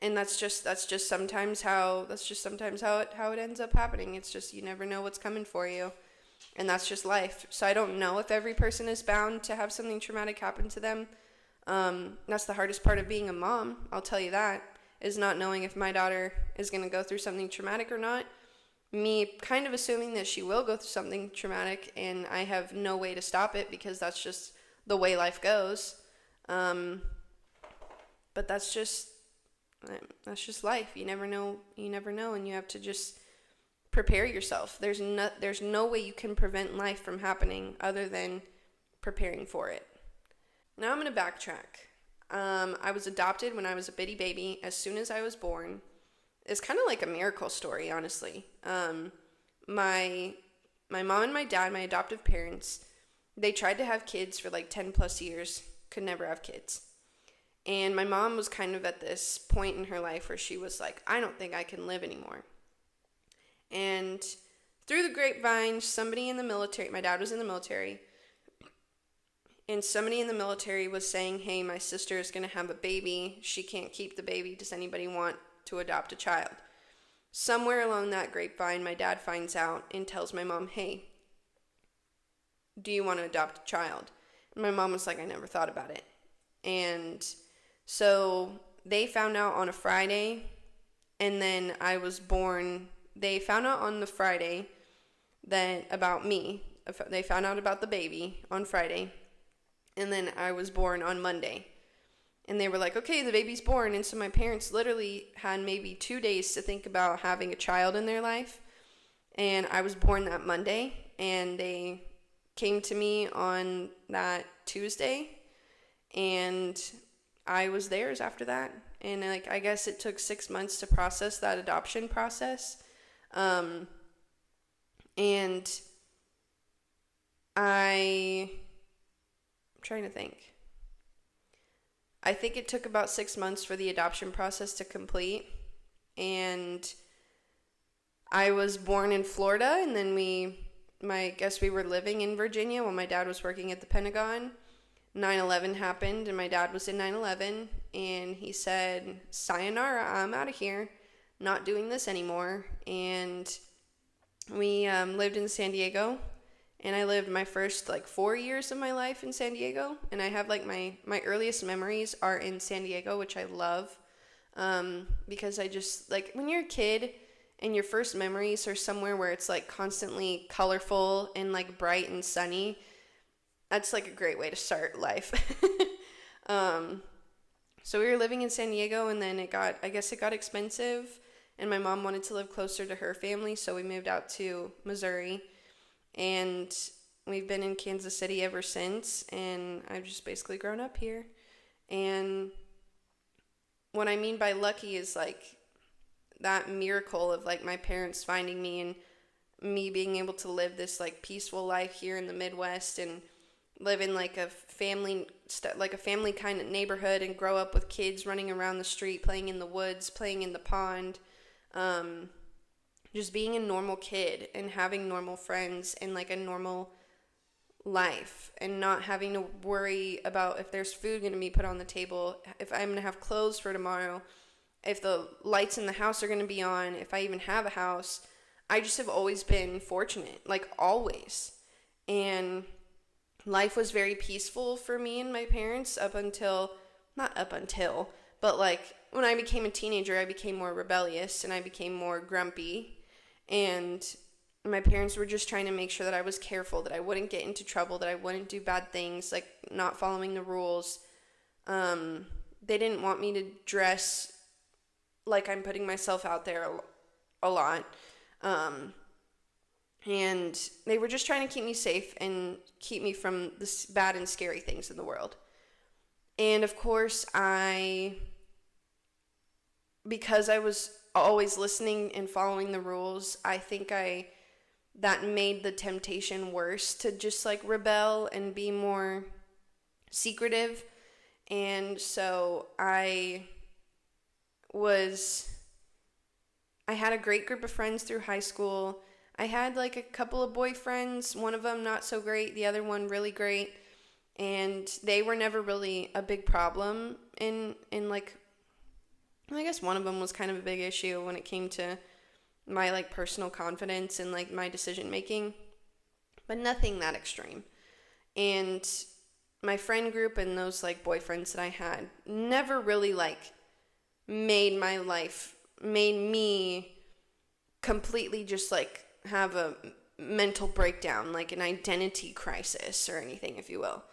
And that's just sometimes how it ends up happening. It's just, you never know what's coming for you. And that's just life. So I don't know if every person is bound to have something traumatic happen to them. That's the hardest part of being a mom, I'll tell you that, is not knowing if my daughter is going to go through something traumatic or not. Me kind of assuming that she will go through something traumatic, and I have no way to stop it because that's just the way life goes. But that's just life. You never know, and you have to just prepare yourself. There's no way you can prevent life from happening other than preparing for it. Now I'm going to backtrack. I was adopted when I was a bitty baby. As soon as I was born, it's kind of like a miracle story, honestly. My mom and my dad, my adoptive parents, they tried to have kids for like 10 plus years, could never have kids. And my mom was kind of at this point in her life where she was like, I don't think I can live anymore. And through the grapevine, somebody in the military, my dad was in the military, and somebody in the military was saying, hey, my sister is going to have a baby. She can't keep the baby. Does anybody want to adopt a child? Somewhere along that grapevine, my dad finds out and tells my mom, hey, do you want to adopt a child? And my mom was like, I never thought about it. And so they found out on a Friday, and then I was born. They found out on the Friday that about me. They found out about the baby on Friday, and then I was born on Monday. And they were like, okay, the baby's born. And so my parents literally had maybe 2 days to think about having a child in their life. And I was born that Monday, and they came to me on that Tuesday, and I was theirs after that. And I guess it took 6 months to process that adoption process. And I'm trying to think. I think it took about 6 months for the adoption process to complete. And I was born in Florida, and then we were living in Virginia while my dad was working at the Pentagon. 9/11 happened, and my dad was in 9/11, and he said, sayonara, I'm out of here, not doing this anymore. And we lived in San Diego, and I lived my first 4 years of my life in San Diego, and I have my earliest memories are in San Diego, which I love, because I just, when you're a kid and your first memories are somewhere where it's constantly colorful and bright and sunny, that's a great way to start life. So we were living in San Diego, and then it got expensive, and my mom wanted to live closer to her family, so we moved out to Missouri, and we've been in Kansas City ever since, and I've just basically grown up here. And what I mean by lucky is that miracle of my parents finding me and me being able to live this peaceful life here in the Midwest and live in a family kind of neighborhood and grow up with kids running around the street, playing in the woods, playing in the pond, just being a normal kid and having normal friends and a normal life, and not having to worry about if there's food going to be put on the table, if I'm going to have clothes for tomorrow, if the lights in the house are going to be on, if I even have a house. I just have always been fortunate, always. And life was very peaceful for me and my parents but when I became a teenager, I became more rebellious and I became more grumpy. And my parents were just trying to make sure that I was careful, that I wouldn't get into trouble, that I wouldn't do bad things, not following the rules. They didn't want me to dress like I'm putting myself out there a lot. And they were just trying to keep me safe and keep me from the bad and scary things in the world. And of course, because I was always listening and following the rules, I think that made the temptation worse to just like rebel and be more secretive. And so I had a great group of friends through high school. I had like a couple of boyfriends, one of them not so great, the other one really great. And they were never really a big problem in like, I guess one of them was kind of a big issue when it came to my like personal confidence and like my decision making, but nothing that extreme. And my friend group and those like boyfriends that I had never really like made me completely just like have a mental breakdown, like an identity crisis or anything, if you will.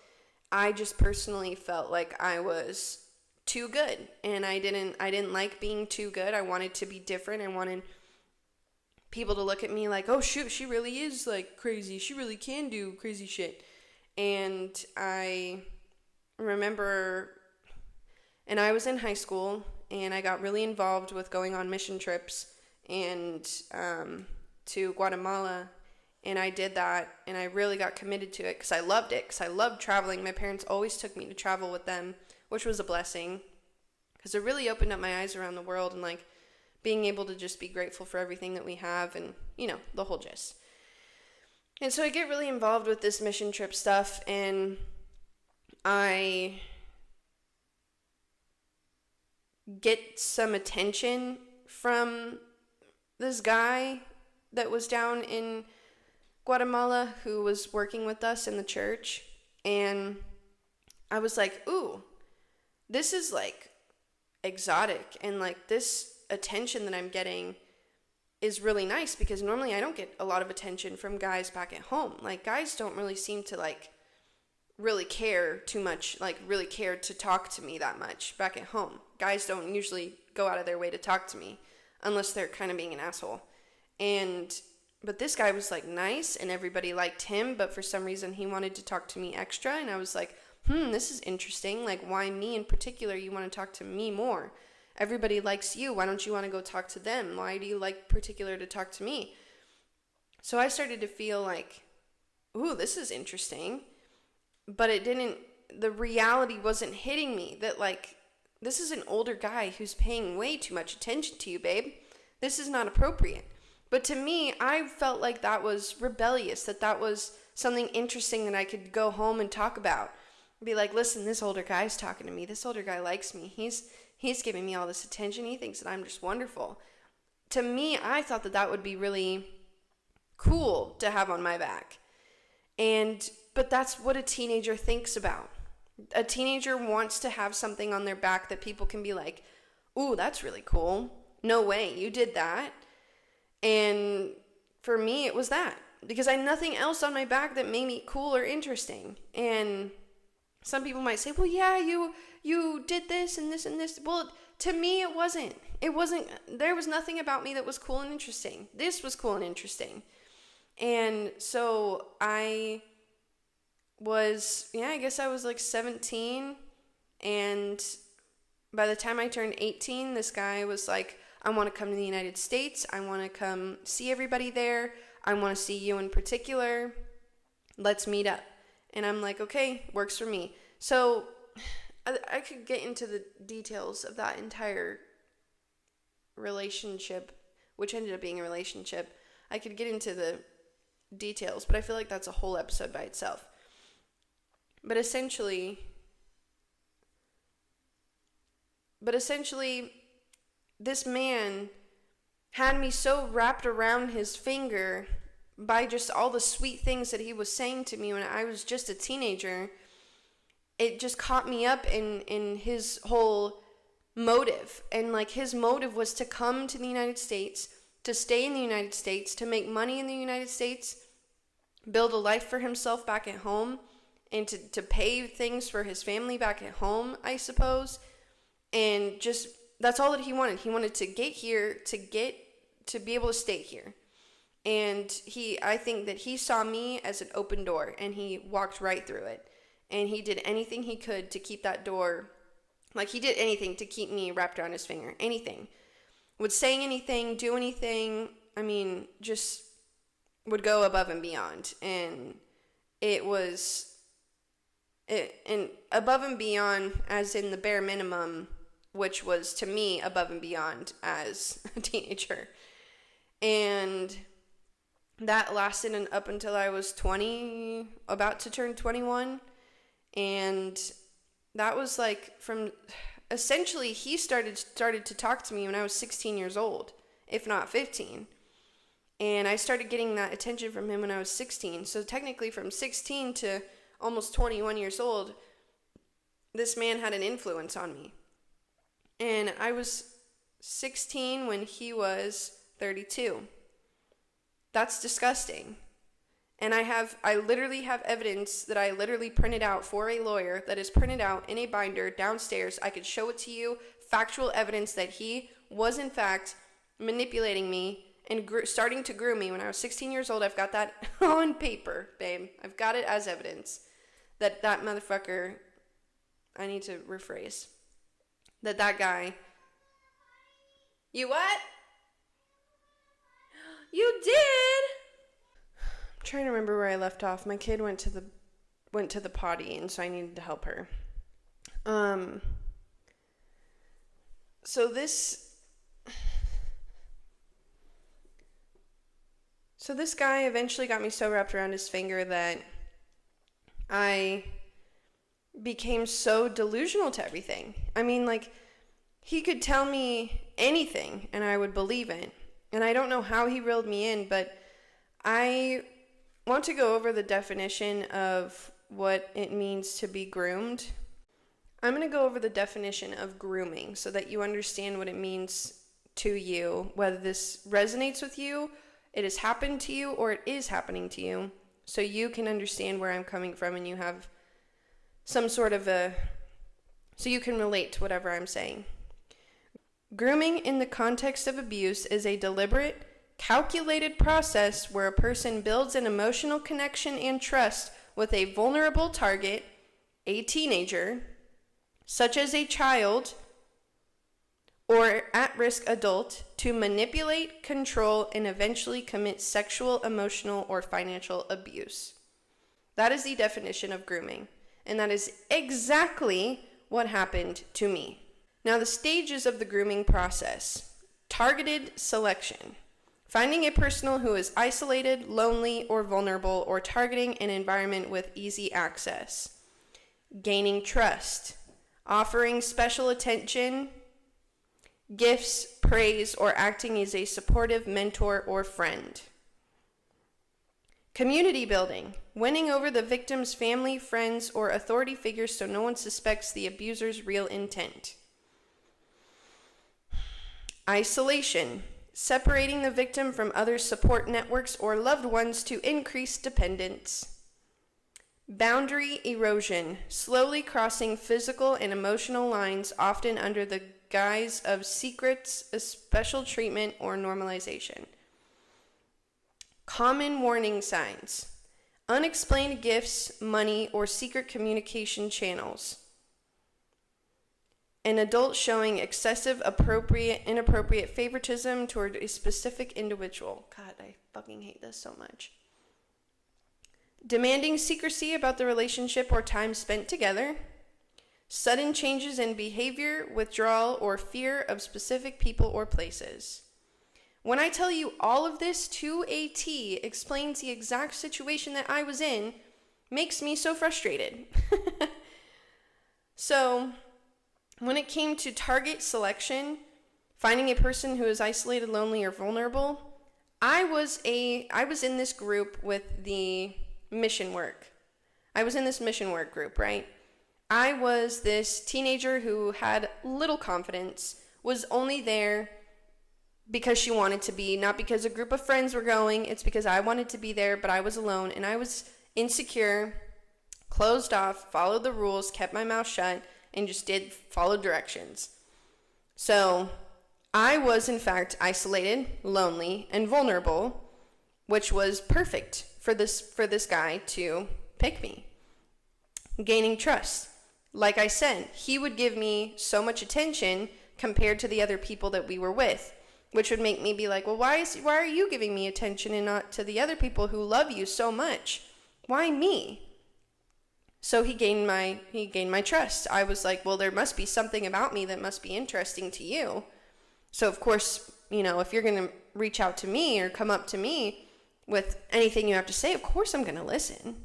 I just personally felt like I was too good, and I didn't like being too good. I wanted to be different. I wanted people to look at me like, oh shoot, she really is like crazy. She really can do crazy shit. And I remember, and I was in high school, and I got really involved with going on mission trips and to Guatemala. And I did that, and I really got committed to it because I loved it, because I loved traveling. My parents always took me to travel with them, which was a blessing, because it really opened up my eyes around the world and like being able to just be grateful for everything that we have and, you know, the whole gist. And so I get really involved with this mission trip stuff, and I get some attention from this guy that was down in Guatemala who was working with us in the church. And I was like, ooh, this is like exotic, and like this attention that I'm getting is really nice, because normally I don't get a lot of attention from guys back at home. Like, guys don't really seem to like really care too much, like really care to talk to me that much back at home. Guys don't usually go out of their way to talk to me unless they're kind of being an asshole. But this guy was like nice, and everybody liked him, but for some reason he wanted to talk to me extra, and I was like, this is interesting. Like, why me in particular? You want to talk to me more? Everybody likes you. Why don't you want to go talk to them? Why do you like particular to talk to me? So I started to feel like, ooh, this is interesting. But the reality wasn't hitting me that like, this is an older guy who's paying way too much attention to you, babe. This is not appropriate. But to me, I felt like that was rebellious, that was something interesting that I could go home and talk about. Be like, listen, this older guy's talking to me. This older guy likes me. He's giving me all this attention. He thinks that I'm just wonderful. To me, I thought that would be really cool to have on my back. But that's what a teenager thinks about. A teenager wants to have something on their back that people can be like, ooh, that's really cool. No way, you did that. And for me, it was that. Because I had nothing else on my back that made me cool or interesting. And some people might say, well, yeah, you did this and this and this. Well, to me, it wasn't. There was nothing about me that was cool and interesting. This was cool and interesting. And so I guess I was like 17. And by the time I turned 18, this guy was like, I want to come to the United States. I want to come see everybody there. I want to see you in particular. Let's meet up. And I'm like, okay, works for me. So I could get into the details of that entire relationship, which ended up being a relationship. I could get into the details, but I feel like that's a whole episode by itself. But essentially, this man had me so wrapped around his finger by just all the sweet things that he was saying to me when I was just a teenager. It just caught me up in his whole motive. And like, his motive was to come to the United States, to stay in the United States, to make money in the United States, build a life for himself back at home, and to pay things for his family back at home, I suppose. And just, that's all that he wanted. He wanted to get here, to be able to stay here. And I think that he saw me as an open door, and he walked right through it. And he did anything he could to keep that door, like he did anything to keep me wrapped around his finger, anything. would say anything, do anything. I mean, just would go above and beyond. And and above and beyond as in the bare minimum, which was to me above and beyond as a teenager. And that lasted up until I was 20, about to turn 21. And that was like from, essentially he started to talk to me when I was 16 years old, if not 15. And I started getting that attention from him when I was 16. So technically from 16 to almost 21 years old, this man had an influence on me. And I was 16 when he was 32. That's disgusting. And I literally have evidence that I literally printed out for a lawyer, that is printed out in a binder downstairs. I could show it to you. Factual evidence that he was in fact manipulating me and starting to groom me when I was 16 years old. I've got that on paper, babe. I've got it as evidence that motherfucker, I need to rephrase, that guy, you what? You did? I'm trying to remember where I left off. My kid went to the potty, and so I needed to help her. So this guy eventually got me so wrapped around his finger that I became so delusional to everything. I mean, like, he could tell me anything and I would believe it. And I don't know how he reeled me in, but I want to go over the definition of what it means to be groomed. I'm going to go over the definition of grooming so that you understand what it means to you, whether this resonates with you, it has happened to you, or it is happening to you, so you can understand where I'm coming from and you have some sort of so you can relate to whatever I'm saying. Grooming in the context of abuse is a deliberate, calculated process where a person builds an emotional connection and trust with a vulnerable target, a teenager, such as a child or at-risk adult, to manipulate, control, and eventually commit sexual, emotional, or financial abuse. That is the definition of grooming, and that is exactly what happened to me. Now, the stages of the grooming process: targeted selection, finding a person who is isolated, lonely, or vulnerable, or targeting an environment with easy access; gaining trust, offering special attention, gifts, praise, or acting as a supportive mentor or friend; community building, winning over the victim's family, friends, or authority figures so no one suspects the abuser's real intent; isolation, separating the victim from other support networks or loved ones to increase dependence; boundary erosion, slowly crossing physical and emotional lines, often under the guise of secrets, a special treatment, or normalization; common warning signs, unexplained gifts, money, or secret communication channels; an adult showing excessive, inappropriate favoritism toward a specific individual. God, I fucking hate this so much. Demanding secrecy about the relationship or time spent together; sudden changes in behavior, withdrawal, or fear of specific people or places. When I tell you all of this to a T explains the exact situation that I was in, makes me so frustrated. So, when it came to target selection, finding a person who is isolated, lonely, or vulnerable, I was in this group with the mission work. I was in this mission work group, right? I was this teenager who had little confidence, was only there because she wanted to be, not because a group of friends were going. It's because I wanted to be there, but I was alone, and I was insecure, closed off, followed the rules, kept my mouth shut, and just followed directions. So I was, in fact, isolated, lonely, and vulnerable, which was perfect for this guy to pick me. Gaining trust. Like I said, he would give me so much attention compared to the other people that we were with. which would make me be like, well, why are you giving me attention and not to the other people who love you so much? Why me? So he gained my trust. I was like, well, there must be something about me that must be interesting to you. So of course, if you're going to reach out to me or come up to me with anything you have to say, of course I'm going to listen.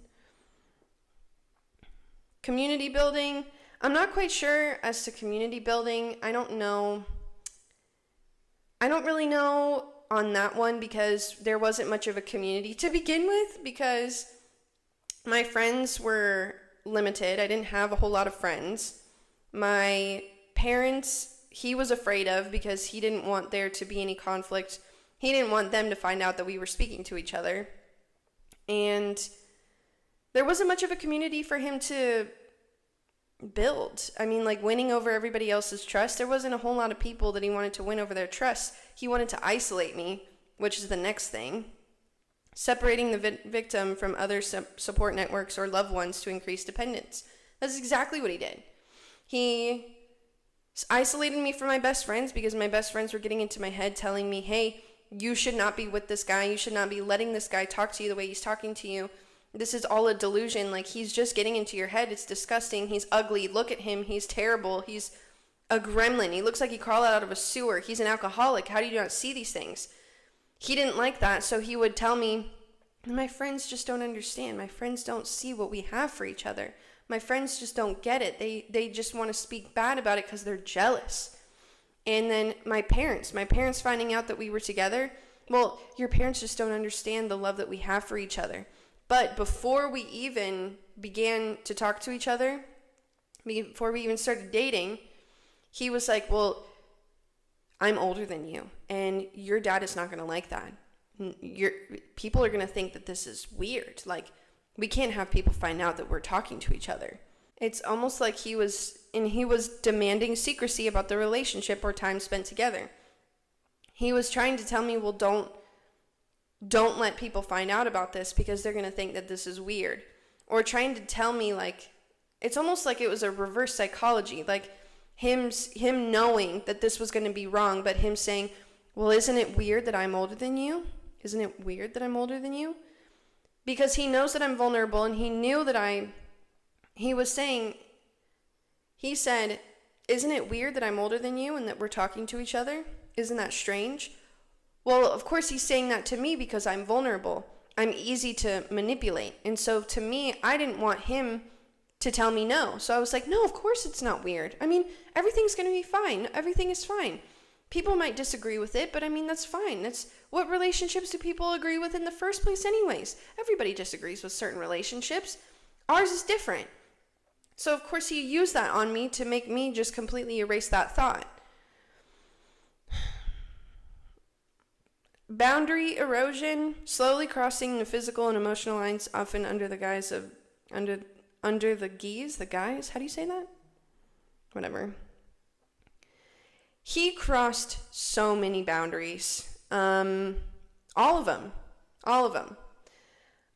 Community building. I'm not quite sure as to community building. I don't really know on that one because there wasn't much of a community to begin with because my friends were limited. I didn't have a whole lot of friends. My parents, he was afraid of because he didn't want there to be any conflict. He didn't want them to find out that we were speaking to each other. And there wasn't much of a community for him to build. I mean, like winning over everybody else's trust. There wasn't a whole lot of people that he wanted to win over their trust. He wanted to isolate me, which is the next thing. Separating the victim from other support networks or loved ones to increase dependence. That's exactly what he did. He isolated me from my best friends because my best friends were getting into my head telling me, hey, you should not be with this guy. You should not be letting this guy talk to you the way he's talking to you. This is all a delusion. Like, he's just getting into your head. It's disgusting. He's ugly. Look at him. He's terrible. He's a gremlin. He looks like he crawled out of a sewer. He's an alcoholic. How do you not see these things? He didn't like that, so he would tell me, my friends just don't understand. My friends don't see what we have for each other. My friends just don't get it. They just want to speak bad about it because they're jealous. And then my parents finding out that we were together, well, your parents just don't understand the love that we have for each other. But before we even began to talk to each other, before we even started dating, he was like, well, I'm older than you, and your dad is not going to like that. People are going to think that this is weird. Like, we can't have people find out that we're talking to each other. It's almost like he was demanding secrecy about the relationship or time spent together. He was trying to tell me, well, don't let people find out about this because they're going to think that this is weird. Or trying to tell me, like, it's almost like it was a reverse psychology. Like, him knowing that this was going to be wrong, but him saying, well, isn't it weird that I'm older than you? Isn't it weird that I'm older than you? Because he knows that I'm vulnerable, and he knew that he said, isn't it weird that I'm older than you and that we're talking to each other? Isn't that strange? Well, of course he's saying that to me because I'm vulnerable. I'm easy to manipulate. And so to me, I didn't want him to tell me no. So I was like, no, of course it's not weird. I mean, everything's going to be fine. Everything is fine. People might disagree with it, but I mean, that's fine. That's what relationships do people agree with in the first place anyways? Everybody disagrees with certain relationships. Ours is different. So of course he used that on me to make me just completely erase that thought. Boundary erosion, slowly crossing the physical and emotional lines, often under the guise of, under the guise, how do you say that? Whatever. He crossed so many boundaries. All of them.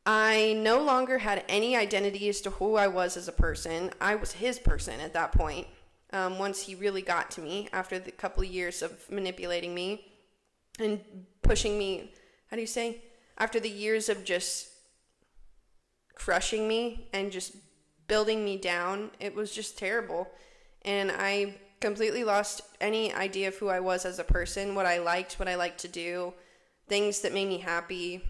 I no longer had any identity as to who I was as a person. I was his person at that point. Once he really got to me after the couple of years of manipulating me and pushing me, after the years of just crushing me and just building me down, it was just terrible. And I completely lost any idea of who I was as a person, what I liked to do, things that made me happy.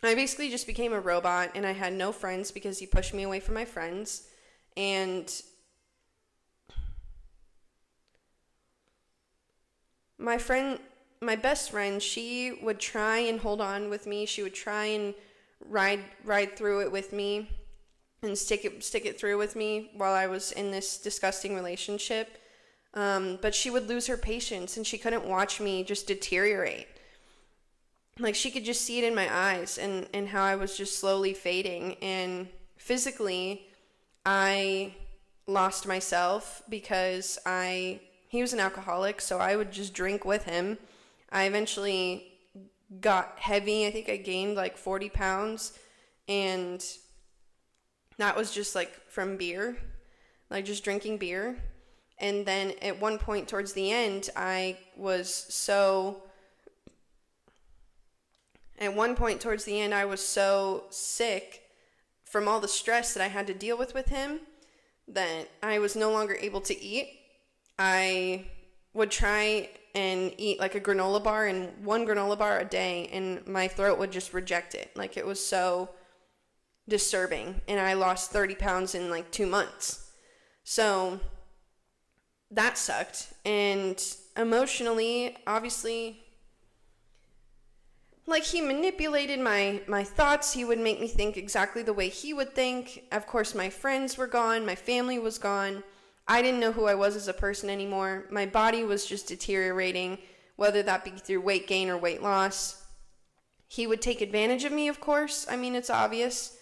I basically just became a robot, and I had no friends because he pushed me away from my friends. And my best friend, she would try and hold on with me. She would try and ride through it with me and stick it through with me while I was in this disgusting relationship. But she would lose her patience, and she couldn't watch me just deteriorate. Like, she could just see it in my eyes and how I was just slowly fading. And physically, I lost myself because he was an alcoholic, so I would just drink with him. I eventually got heavy. I think I gained like 40 pounds, and that was just like from beer, like just drinking beer. And then at one point towards the end, I was so At one point towards the end, I was so sick from all the stress that I had to deal with him that I was no longer able to eat. I would try and eat like a granola bar, and one granola bar a day, and my throat would just reject it. Like, it was so disturbing, and I lost 30 pounds in like 2 months. So that sucked. And emotionally, obviously, like, he manipulated my thoughts. He would make me think exactly the way he would think. Of course, my friends were gone. My family was gone. I didn't know who I was as a person anymore. My body was just deteriorating, whether that be through weight gain or weight loss. He would take advantage of me, of course. I mean, it's obvious.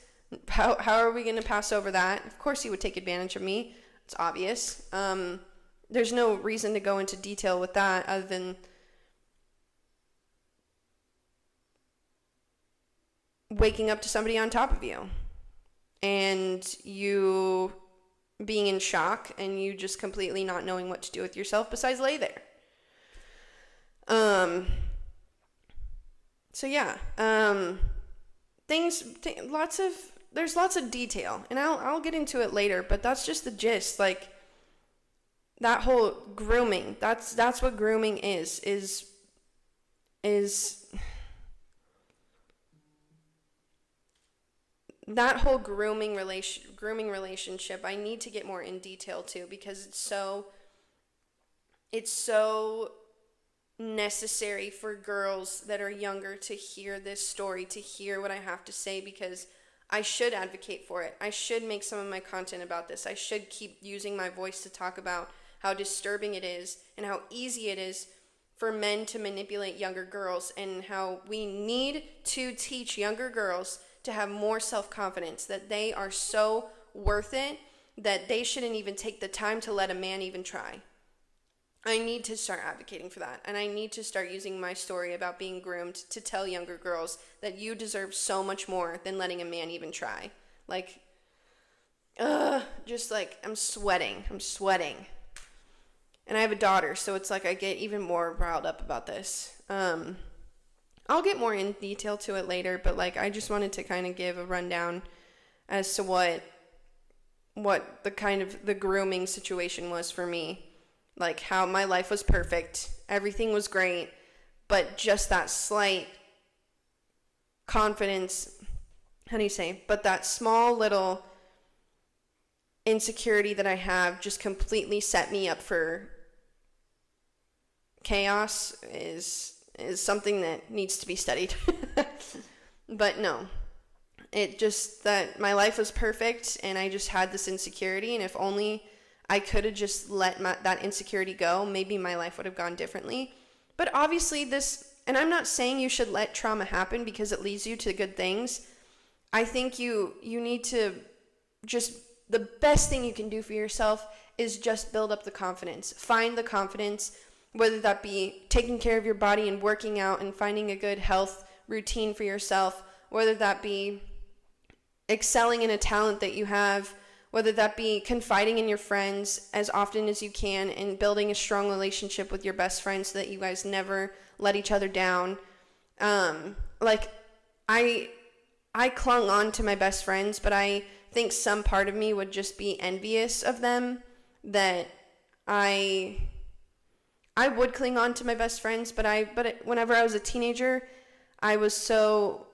How are we going to pass over that? Of course he would take advantage of me. It's obvious. There's no reason to go into detail with that other than waking up to somebody on top of you and you being in shock and you just completely not knowing what to do with yourself besides lay there. So yeah, there's lots of detail, and I'll get into it later, but that's just the gist. Like, that whole grooming, that's what grooming is that whole grooming relationship. I need to get more in detail too, because it's so necessary for girls that are younger to hear this story, to hear what I have to say, because I should advocate for it. I should make some of my content about this. I should keep using my voice to talk about how disturbing it is and how easy it is for men to manipulate younger girls, and how we need to teach younger girls to have more self-confidence, that they are so worth it that they shouldn't even take the time to let a man even try. I need to start advocating for that, and I need to start using my story about being groomed to tell younger girls that you deserve so much more than letting a man even try. Like, just like, I'm sweating. And I have a daughter, so it's like I get even more riled up about this. I'll get more in detail to it later, but like, I just wanted to kind of give a rundown as to what the kind of the grooming situation was for me. Like, how my life was perfect, everything was great, but just that slight confidence, but that small little insecurity that I have just completely set me up for chaos is something that needs to be studied. But no, it just, that my life was perfect and I just had this insecurity, and if only I could have just let that insecurity go, maybe my life would have gone differently. But obviously and I'm not saying you should let trauma happen because it leads you to good things. I think you need to just, the best thing you can do for yourself is just build up the confidence. Find the confidence, whether that be taking care of your body and working out and finding a good health routine for yourself, whether that be excelling in a talent that you have, whether that be confiding in your friends as often as you can and building a strong relationship with your best friends so that you guys never let each other down. Like, I clung on to my best friends, but I think some part of me would just be envious of them, that I would cling on to my best friends, but whenever I was a teenager, I was so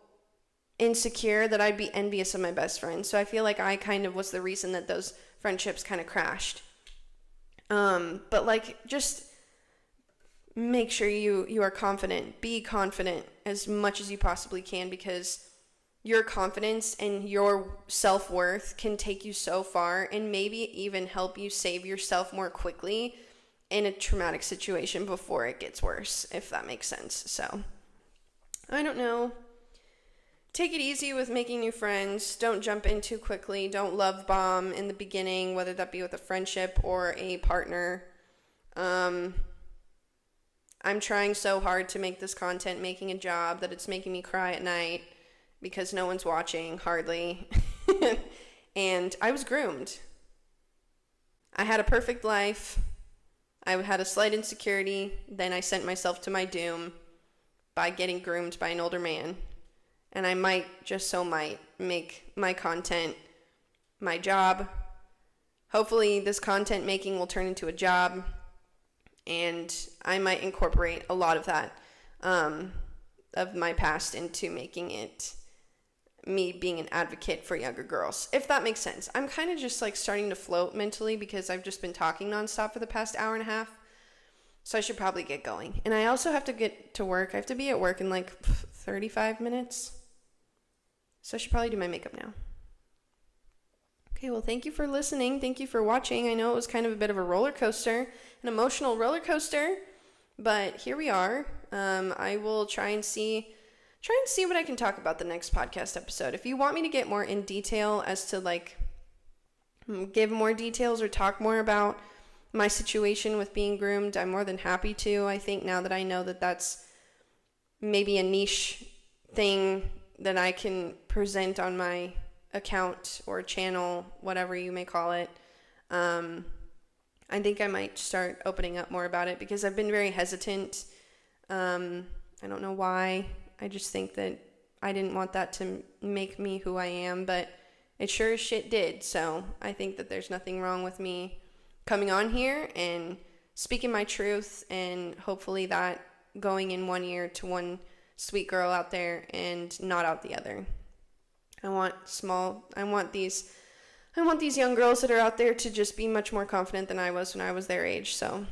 insecure that I'd be envious of my best friend. So I feel like I kind of was the reason that those friendships kind of crashed. But like, just make sure you are confident. Be confident as much as you possibly can, because your confidence and your self-worth can take you so far and maybe even help you save yourself more quickly in a traumatic situation before it gets worse, if that makes sense. So, I don't know. Take it easy with making new friends. Don't jump in too quickly. Don't love bomb in the beginning, whether that be with a friendship or a partner. I'm trying so hard to make this content making a job that it's making me cry at night because no one's watching, hardly. And I was groomed. I had a perfect life. I had a slight insecurity. Then I sent myself to my doom by getting groomed by an older man. and I might make my content my job. Hopefully this content making will turn into a job, and I might incorporate a lot of that of my past into making it me being an advocate for younger girls, if that makes sense. I'm kind of just like starting to float mentally because I've just been talking nonstop for the past hour and a half. So I should probably get going. And I also have to get to work. I have to be at work in like 35 minutes. So I should probably do my makeup now. Okay, well, thank you for listening. Thank you for watching. I know it was kind of a bit of a roller coaster, an emotional roller coaster, but here we are. I will try and see what I can talk about the next podcast episode. If you want me to get more in detail as to like give more details or talk more about my situation with being groomed, I'm more than happy to. I think now that I know that that's maybe a niche thing that I can present on my account or channel, whatever you may call it, I think I might start opening up more about it because I've been very hesitant. I don't know why. I just think that I didn't want that to make me who I am, but it sure as shit did. So I think that there's nothing wrong with me coming on here and speaking my truth, and hopefully that going in one ear to one sweet girl out there and not out the other. I want these young girls that are out there to just be much more confident than I was when I was their age. So,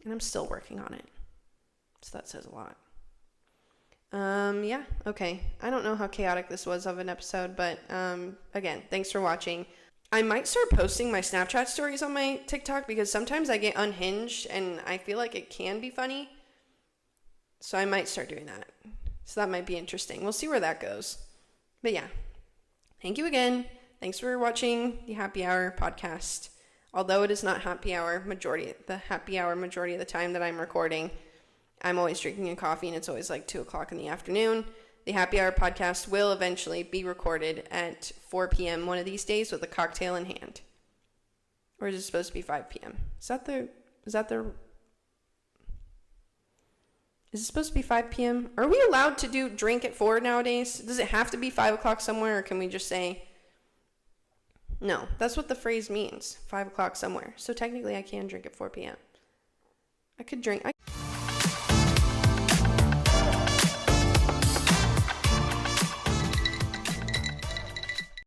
and I'm still working on it. So that says a lot. Yeah, okay. I don't know how chaotic this was of an episode, but again, thanks for watching. I might start posting my Snapchat stories on my TikTok because sometimes I get unhinged and I feel like it can be funny. So I might start doing that. So that might be interesting. We'll see where that goes. But yeah, thank you again. Thanks for watching the Happy Hour podcast. Although it is not happy hour majority of the time that I'm recording, I'm always drinking a coffee and it's always like 2:00 in the afternoon. The Happy Hour podcast will eventually be recorded at 4 p.m. one of these days with a cocktail in hand. Or is it supposed to be 5 p.m.? Is it supposed to be 5 p.m.? Are we allowed to drink at 4 nowadays? Does it have to be 5 o'clock somewhere, or can we just say... No, that's what the phrase means, 5 o'clock somewhere. So technically I can drink at 4 p.m. I could drink...